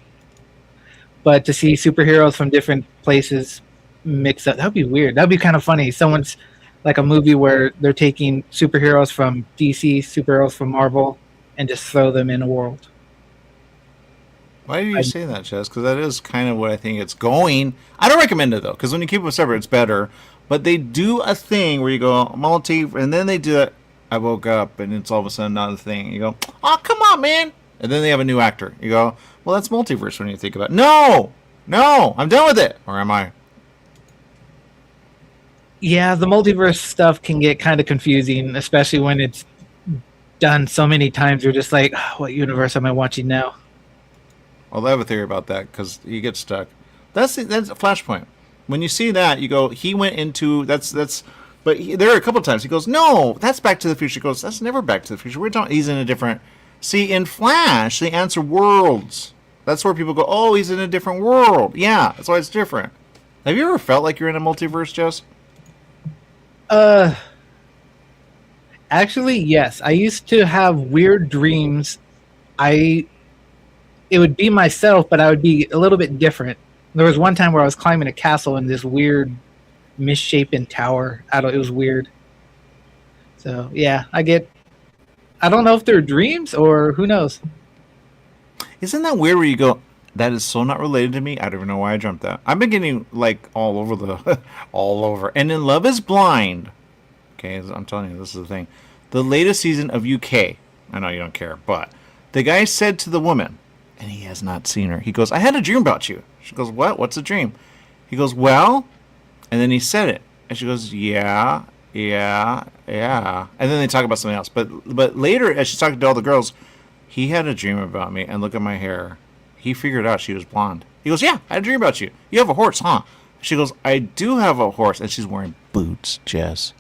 but to see superheroes from different places mix up, that'd be weird. That'd be kind of funny. Someone's like a movie where they're taking superheroes from DC, superheroes from Marvel, and just throw them in a world. Why do you say that, Chess? Because that is kind of what I think it's going. I don't recommend it though, because when you keep them separate, it's better. But they do a thing where you go multi, and then they do it. I woke up, and it's all of a sudden not a thing. You go, oh, come on, man. And then they have a new actor. You go, well, that's multiverse when you think about it. No, I'm done with it. Or am I? Yeah, the multiverse stuff can get kind of confusing, especially when it's done so many times. You're just like, oh, what universe am I watching now? Well, I have a theory about that because you get stuck. That's a Flashpoint. When you see that, you go, he went into that's. But there are a couple of times he goes, no, that's Back to the Future. He goes, that's never Back to the Future. We're talking. He's in a different. See, in Flash, they answer worlds. That's where people go, oh, he's in a different world. Yeah, that's why it's different. Have you ever felt like you're in a multiverse, Jess? Actually, yes. I used to have weird dreams. It would be myself, but I would be a little bit different. There was one time where I was climbing a castle in this weird misshapen tower. It was weird. So yeah, I don't know if they're dreams or who knows. Isn't that weird where you go, that is so not related to me? I don't even know why I jumped that. I've been getting like all over. And in Love is Blind, okay, I'm telling you, this is the thing. The latest season of UK, I know you don't care, but the guy said to the woman, and he has not seen her, he goes, I had a dream about you. She goes, what? What's a dream? He goes, well, and then he said it. And she goes, yeah. And then they talk about something else. But later, as she's talking to all the girls, he had a dream about me, and look at my hair. He figured out she was blonde. He goes, yeah, I had a dream about you. You have a horse, huh? She goes, I do have a horse. And she's wearing boots, Jess.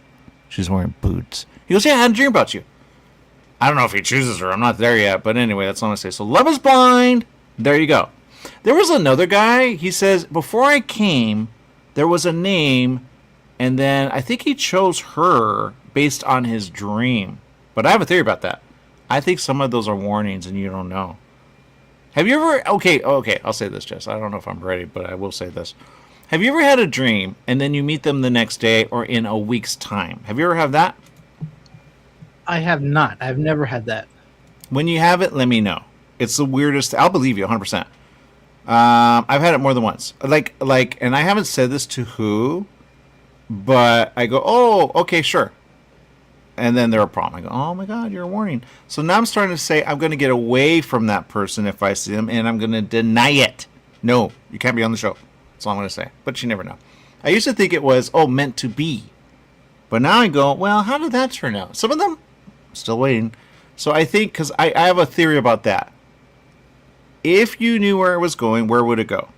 She's wearing boots. He goes, yeah, I had a dream about you. I don't know if he chooses her. I'm not there yet. But anyway, that's all I'm going to say. So Love is Blind. There you go. There was another guy. He says, before I came, there was a name, and then I think he chose her based on his dream. But I have a theory about that. I think some of those are warnings, and you don't know. Have you ever... Okay, I'll say this, Jess. I don't know if I'm ready, but I will say this. Have you ever had a dream, and then you meet them the next day or in a week's time? Have you ever had that? I have not. I've never had that. When you have it, let me know. It's the weirdest... I'll believe you 100%. I've had it more than once. Like, and I haven't said this to who, but I go, oh, okay, sure. And then they're a problem. I go, oh my God, you're a warning. So now I'm starting to say I'm going to get away from that person if I see them, and I'm going to deny it. No, you can't be on the show. That's all I'm going to say. But you never know. I used to think it was, meant to be. But now I go, well, how did that turn out? Some of them, still waiting. So I think, because I have a theory about that. If you knew where it was going, where would it go?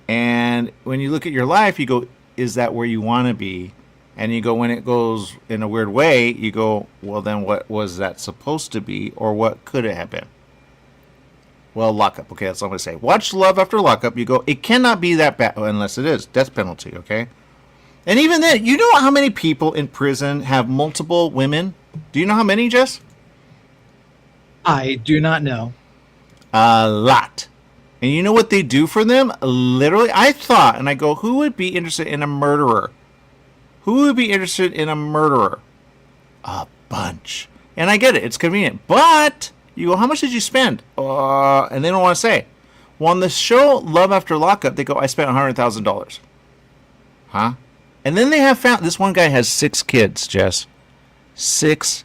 And when you look at your life, you go, is that where you want to be? And you go, when it goes in a weird way, you go, well, then what was that supposed to be? Or what could it have been? Well, lockup. Okay, that's all I'm going to say. Watch Love After Lockup. You go, it cannot be that bad unless it is. Death penalty, okay? And even then, you know how many people in prison have multiple women? Do you know how many, Jess? I do not know. A lot. And you know what they do for them? Literally, I thought, and I go, who would be interested in a murderer? Who would be interested in a murderer? A bunch. And I get it. It's convenient. But you go, how much did you spend? And they don't want to say. Well, on the show Love After Lockup, they go, I spent $100,000. Huh? And then they have found, this one guy has 6 kids, Jess. 6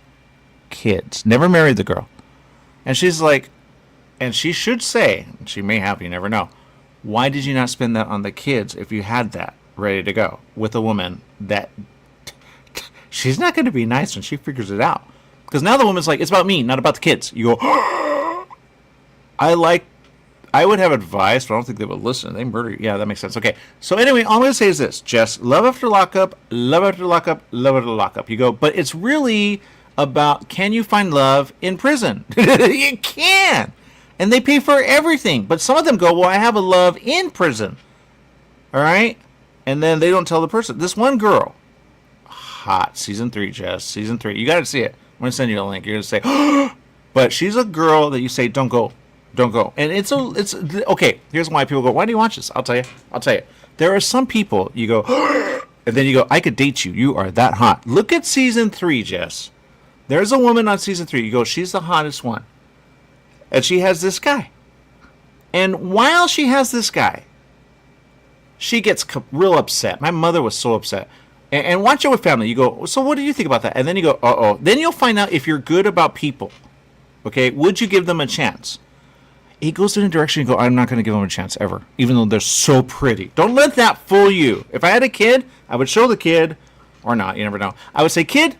kids. Never married the girl. And she's like, and she should say, she may have, you never know, why did you not spend that on the kids if you had that ready to go with a woman that she's not going to be nice when she figures it out? Because now the woman's like, it's about me, not about the kids. You go, I would have advice, but I don't think they would listen. They murder you. Yeah, that makes sense. Okay. So anyway, all I'm going to say is this, Jess, Love After Lockup, Love After Lockup, Love After Lockup. You go, but it's really about, can you find love in prison? You can. And they pay for everything. But some of them go, well, I have a love in prison. All right? And then they don't tell the person. This one girl, hot, season 3, Jess, season 3. You got to see it. I'm going to send you a link. You're going to say, oh, but she's a girl that you say, don't go. Don't go. And it's okay. Here's why people go, why do you watch this? I'll tell you. There are some people, you go, and then you go, I could date you. You are that hot. Look at season 3, Jess. There's a woman on season 3. You go, she's the hottest one. And she has this guy. And while she has this guy, she gets real upset. My mother was so upset. And watch it with family. You go, so what do you think about that? And then you go, uh-oh. Then you'll find out if you're good about people. Okay? Would you give them a chance? He goes in a direction, you go, I'm not going to give them a chance ever. Even though they're so pretty. Don't let that fool you. If I had a kid, I would show the kid. Or not. You never know. I would say, kid,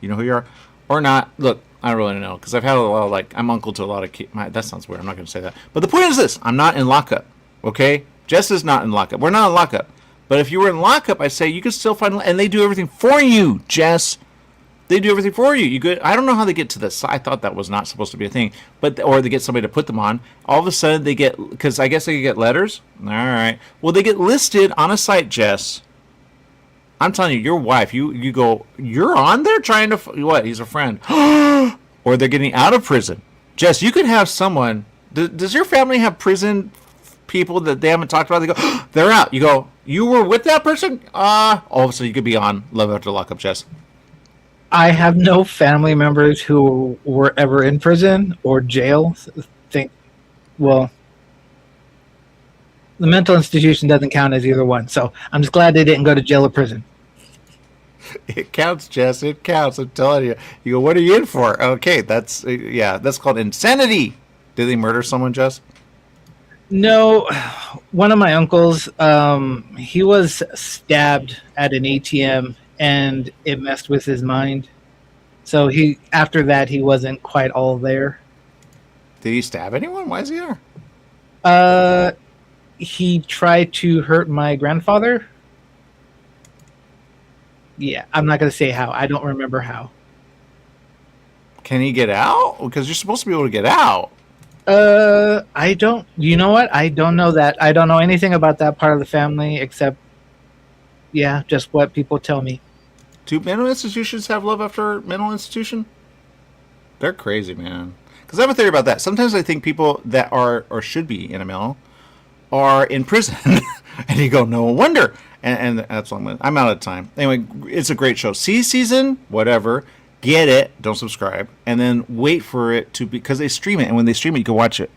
you know who you are? Or not. Look, I don't really know. Because I've had a lot of, I'm uncle to a lot of kids. That sounds weird. I'm not going to say that. But the point is this. I'm not in lockup. Okay? Jess is not in lockup. We're not in lockup. But if you were in lockup, I say you can still find, and they do everything for you, Jess. They do everything for you. I don't know how they get to this. I thought that was not supposed to be a thing, or they get somebody to put them on. All of a sudden, they get, because I guess they get letters. All right. Well, they get listed on a site, Jess. I'm telling you, your wife. You go. You're on there trying to what? He's a friend, or they're getting out of prison. Jess, you could have someone. Does your family have prison people that they haven't talked about? They go, they're out. You go, you were with that person? Oh, so you could be on Love After Lockup, Jess. I have no family members who were ever in prison or jail. Well, the mental institution doesn't count as either one. So I'm just glad they didn't go to jail or prison. It counts, Jess. It counts. I'm telling you. You go, what are you in for? Okay, that's called insanity. Did they murder someone, Jess? No, one of my uncles, he was stabbed at an ATM and it messed with his mind. So after that, he wasn't quite all there. Did he stab anyone? Why is he there? He tried to hurt my grandfather. Yeah, I'm not going to say how. I don't remember how. Can he get out? Because you're supposed to be able to get out. I don't. You know what? I don't know that. I don't know anything about that part of the family except, just what people tell me. Do mental institutions have love after mental institution? They're crazy, man. Because I have a theory about that. Sometimes I think people that are or should be in a mental are in prison, and you go, no wonder. And that's what I'm out of time. Anyway, it's a great show. See season, whatever. Get it. Don't subscribe, and then wait for it to because they stream it, and when they stream it, you can watch it.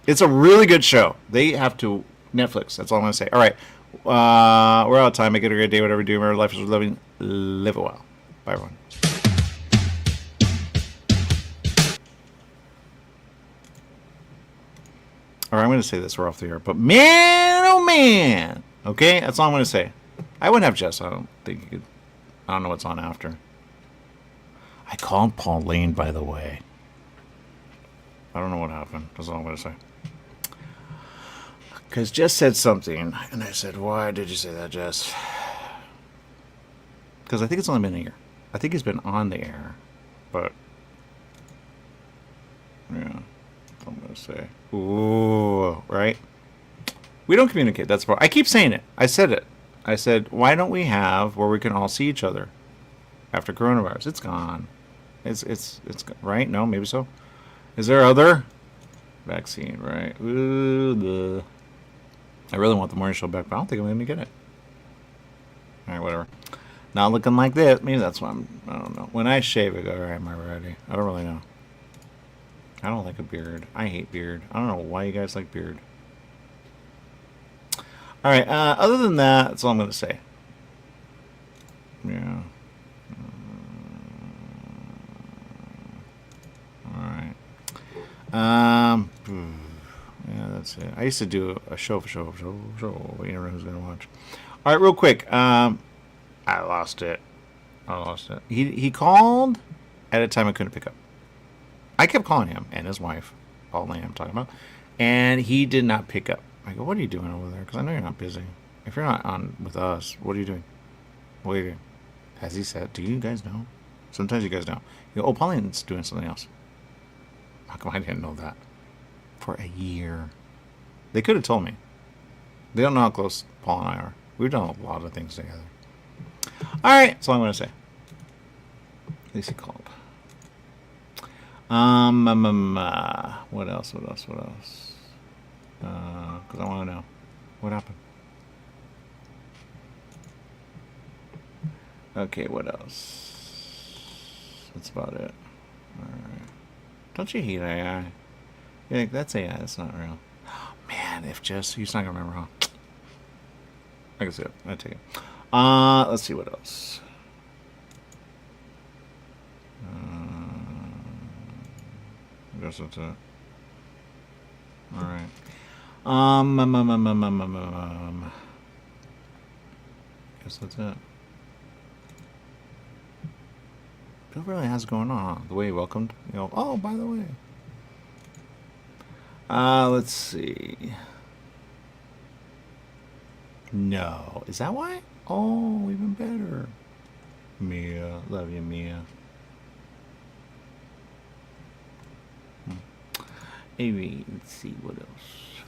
It's a really good show. They have to Netflix. That's all I'm gonna say. All right, we're out of time. Make it a great day. Whatever you do, remember life is worth living. Live it well. Bye, everyone. All right, I'm going to say this. We're off the air. But man, oh man. Okay, that's all I'm going to say. I wouldn't have Jess. I don't think you could. I don't know what's on after. I call him Pauline, by the way. I don't know what happened. That's all I'm going to say. Because Jess said something, and I said, why did you say that, Jess? Because I think it's only been a year. I think he's been on the air. But, yeah. I'm going to say. Ooh, right? We don't communicate. That's part. I keep saying it. I said it. I said, why don't we have where we can all see each other after coronavirus? It's gone. It's right? No, maybe so. Is there other vaccine? Right. Ooh, I really want the morning show back, but I don't think I'm going to get it. All right, whatever. Not looking like this. Maybe that's why I don't know. When I shave, I go, all right, am I ready? I don't really know. I don't like a beard. I hate beard. I don't know why you guys like beard. All right. Other than that, that's all I'm going to say. Yeah. All right. Yeah, that's it. I used to do a show. You never know who's going to watch. All right, real quick. I lost it. He called at a time I couldn't pick up. I kept calling him and his wife, Pauline I'm talking about, and he did not pick up. I go, what are you doing over there? Because I know you're not busy. If you're not on with us, what are you doing? What are you doing? Has he said, do you guys know? Sometimes you guys don't. You go, oh, Pauline's doing something else. How come I didn't know that? For a year. They could have told me. They don't know how close Paul and I are. We've done a lot of things together. All right, that's all I'm going to say. At least he called. What else? Because I want to know what happened. Okay, what else? That's about it. All right. Don't you hate AI? You're like, that's AI. That's not real. Oh, man, if just he's not gonna remember, huh? I can see it. I take it. Let's see what else. I guess that's it. All right. Guess that's it. Bill really has going on, huh? The way he welcomed, you know. Oh, by the way. Let's see. No, is that why? Oh, even better. Mia, love you, Mia. Maybe let's see what else.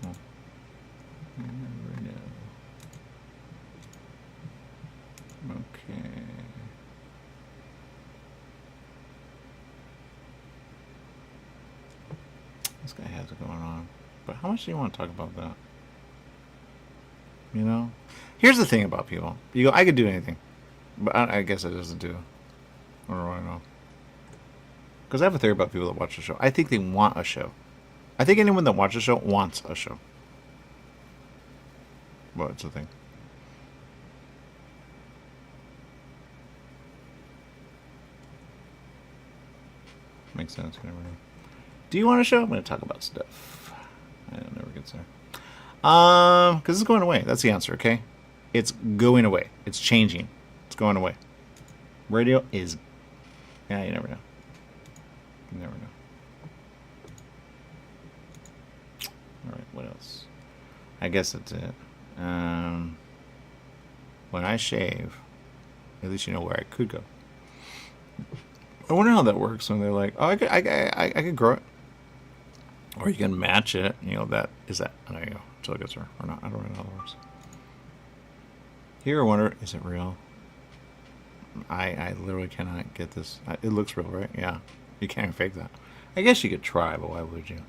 Oh. I never know. Okay. This guy has it going on. But how much do you want to talk about that? You know? Here's the thing about people. You go, I could do anything. But I guess it doesn't do. What do I know? Because I have a theory about people that watch the show. I think they want a show. I think anyone that watches a show wants a show. Well, it's a thing. Makes sense. Do you want a show? I'm going to talk about stuff. I never get there. Because it's going away. That's the answer, okay? It's going away. It's changing. It's going away. Radio is... Yeah, you never know. You never know. Alright, what else? I guess that's it. When I shave, at least you know where I could go. I wonder how that works when they're like, oh, I could grow it. Or you can match it. You know, that is that. There you go. Until it gets her or not. I don't really know how that works. Here, I wonder, is it real? I literally cannot get this. It looks real, right? Yeah. You can't fake that. I guess you could try, but why would you?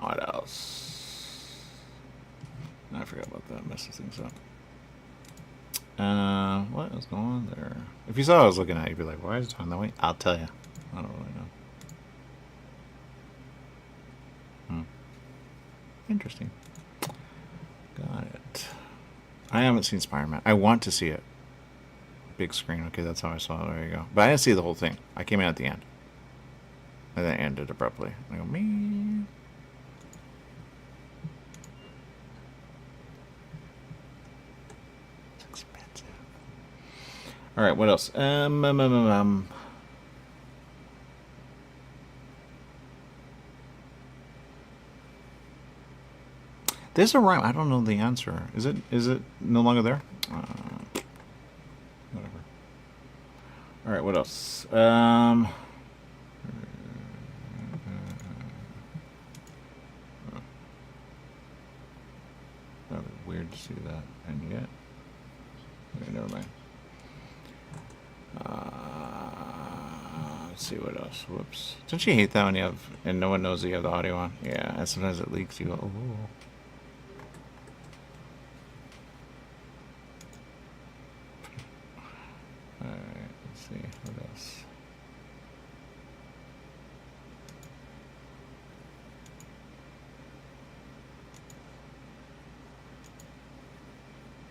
What else? I forgot about that. Messes things up. What is going on there? If you saw what I was looking at, you'd be like, why is it on that way? I'll tell you. I don't really know. Interesting. Got it. I haven't seen Spider-Man. I want to see it. Big screen. Okay, that's how I saw it. There you go. But I didn't see the whole thing. I came in at the end. And then it ended abruptly. I go, man. It's expensive. Alright, what else? There's a rhyme. I don't know the answer. Is it no longer there? Whatever. All right. What else? see that. And yet. Okay, never mind. Let's see what else. Whoops. Don't you hate that when you have, and no one knows that you have the audio on? Yeah, and sometimes it leaks. You go, oh. Alright, let's see. What else?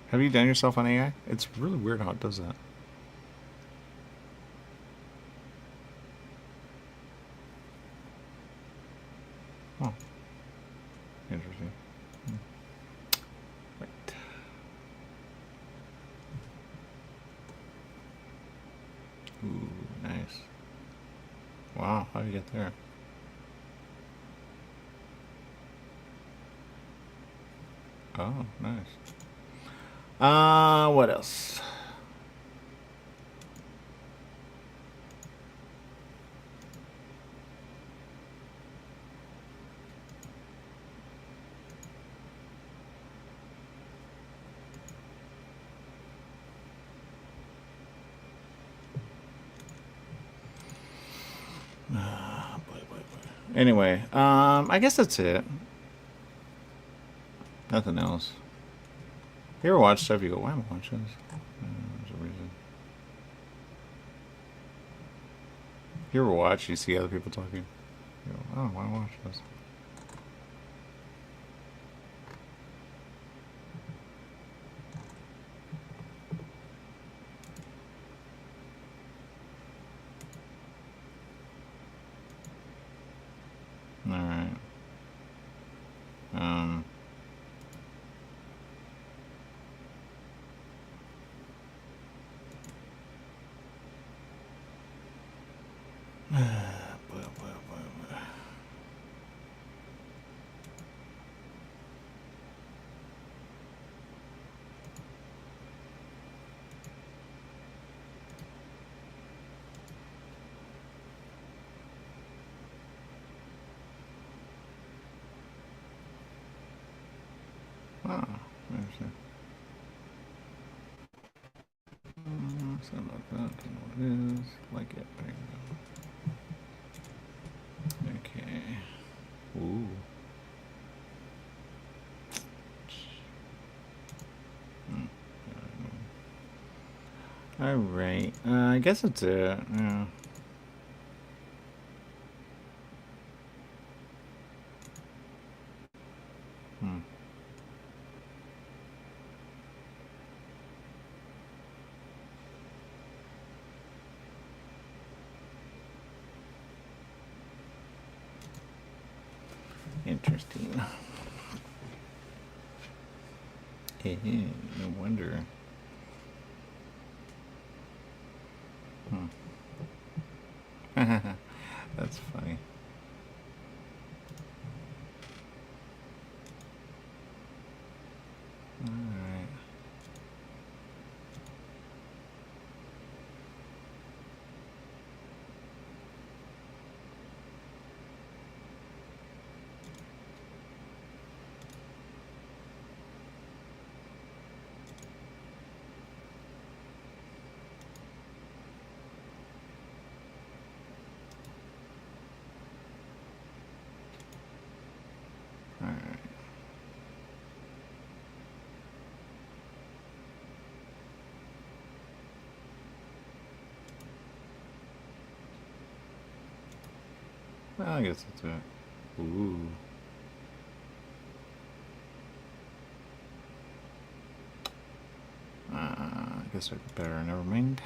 Have you done yourself on AI? It's really weird how it does that. Oh. Interesting. Right. Ooh, nice. Wow, how do you get there? Oh, nice. What else? Anyway, I guess that's it. Nothing else. You ever watch stuff you go, why am I watching this? There's a reason. You ever watch, you see other people talking? You go, oh, why watch this? Alright. Ah, interesting. Something like that. Don't know what it is. Like it. There you go. Okay. Ooh. All right. I guess that's it. Yeah. Interesting. Hey, no wonder. That's funny. All right. Well, I guess that's it. Ooh. I guess I better never mind.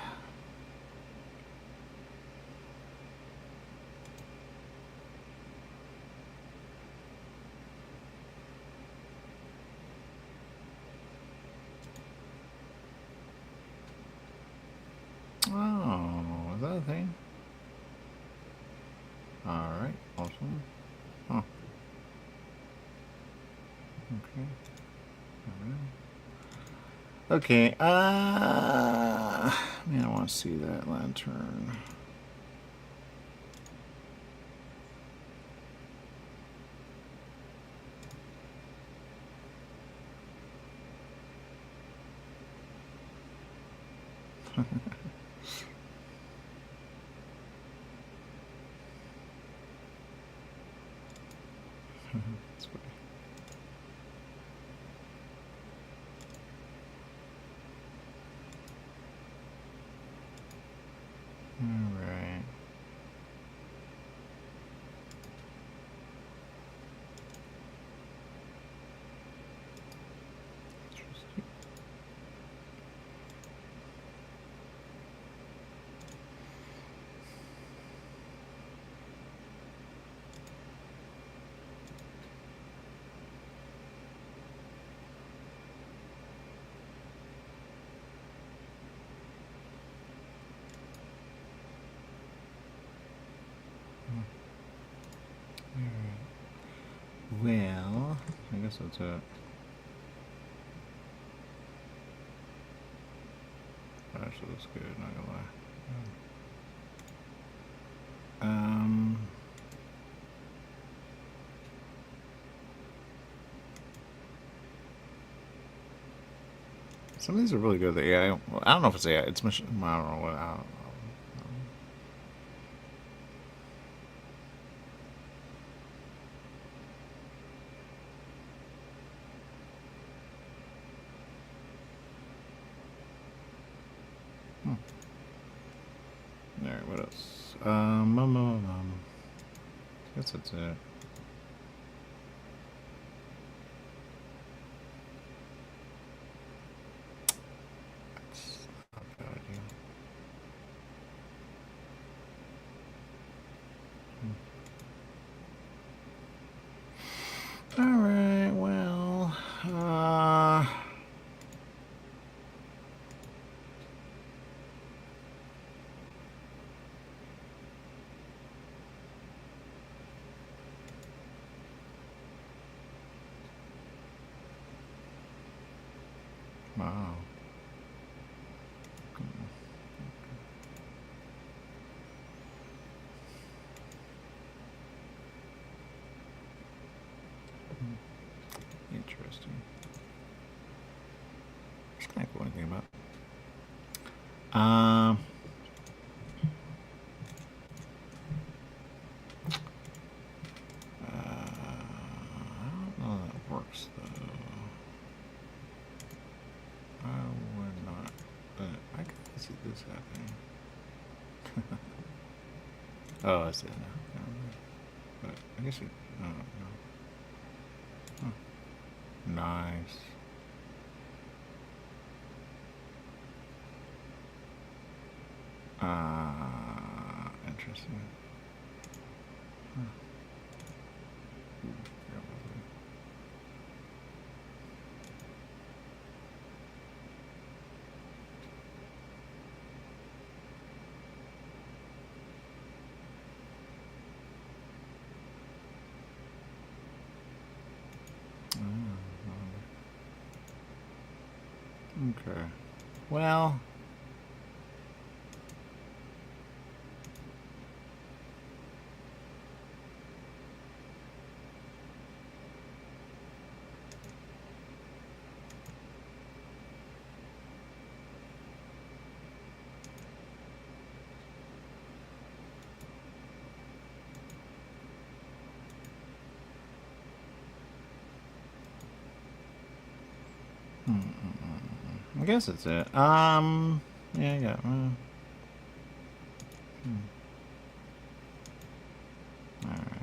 Oh, is that a thing? Alright, awesome. Huh. Okay. Okay, man, I want to see that lantern. That's funny. All right. Well, I guess that's it. Actually, looks good, not gonna lie. Some of these are really good. The AI, well, I don't know if it's AI. It's machine. I don't know what. I don't know. Alright, what else? I guess that's it. That's not a bad idea. Alright, well, wow. Interesting. It's kind of cool anything about. I don't know how that works though. I would not. I can see this happening. Oh, I see it now. But I guess it. No. Huh. Nice. Interesting. Huh. Ooh, forgot about that. Okay. Well. I guess that's it. Yeah, yeah. All right.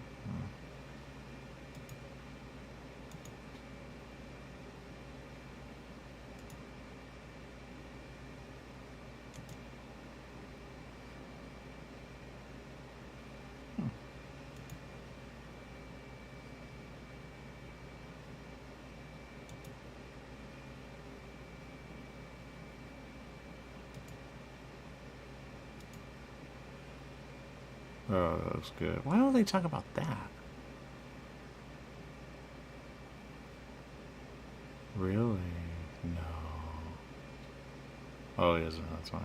Oh, that looks good. Why don't they talk about that? Really? No. Oh, he isn't. That's fine.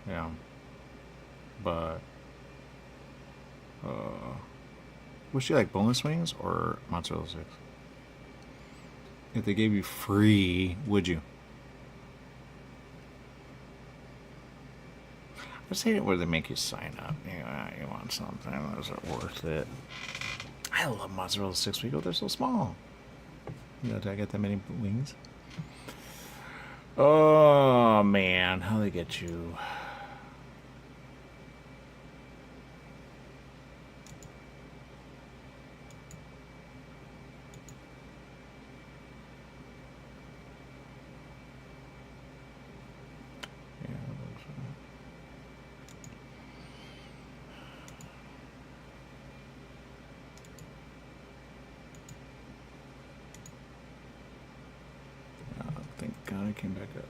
Yeah. But, was she like boneless wings or mozzarella sticks? If they gave you free, would you? I just hate it where they make you sign up. You want something. Is it worth it? I love mozzarella sticks. We go, they're so small. You know, do I get that many wings? Oh, man. How they get you? Thank God I came back up.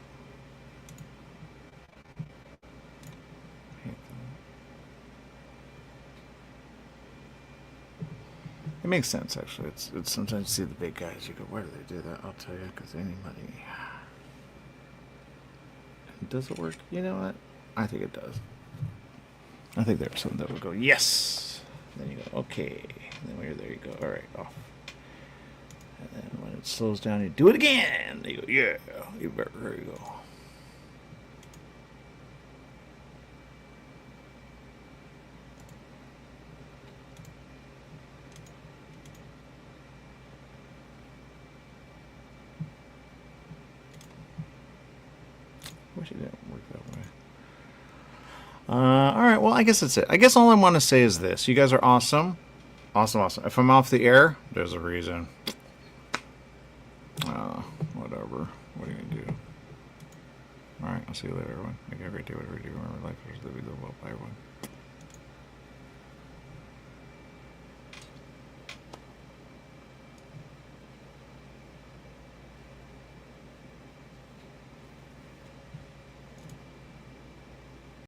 It makes sense, actually. It's sometimes you see the big guys, you go, why do they do that? I'll tell you, because anybody. Does it work? You know what? I think it does. I think there's something that will go, yes! Then you go, okay. And then when you're there, you go, all right, off. And then when it slows down, you do it again. You go, yeah, you better, there you go. Wish it didn't work that way. All right, well, I guess that's it. I guess all I want to say is this. You guys are awesome. Awesome, awesome. If I'm off the air, there's a reason. Whatever. What are you going to do? All right, I'll see you later, everyone. Make it a great day, whatever you do. Remember, life is living the well by everyone.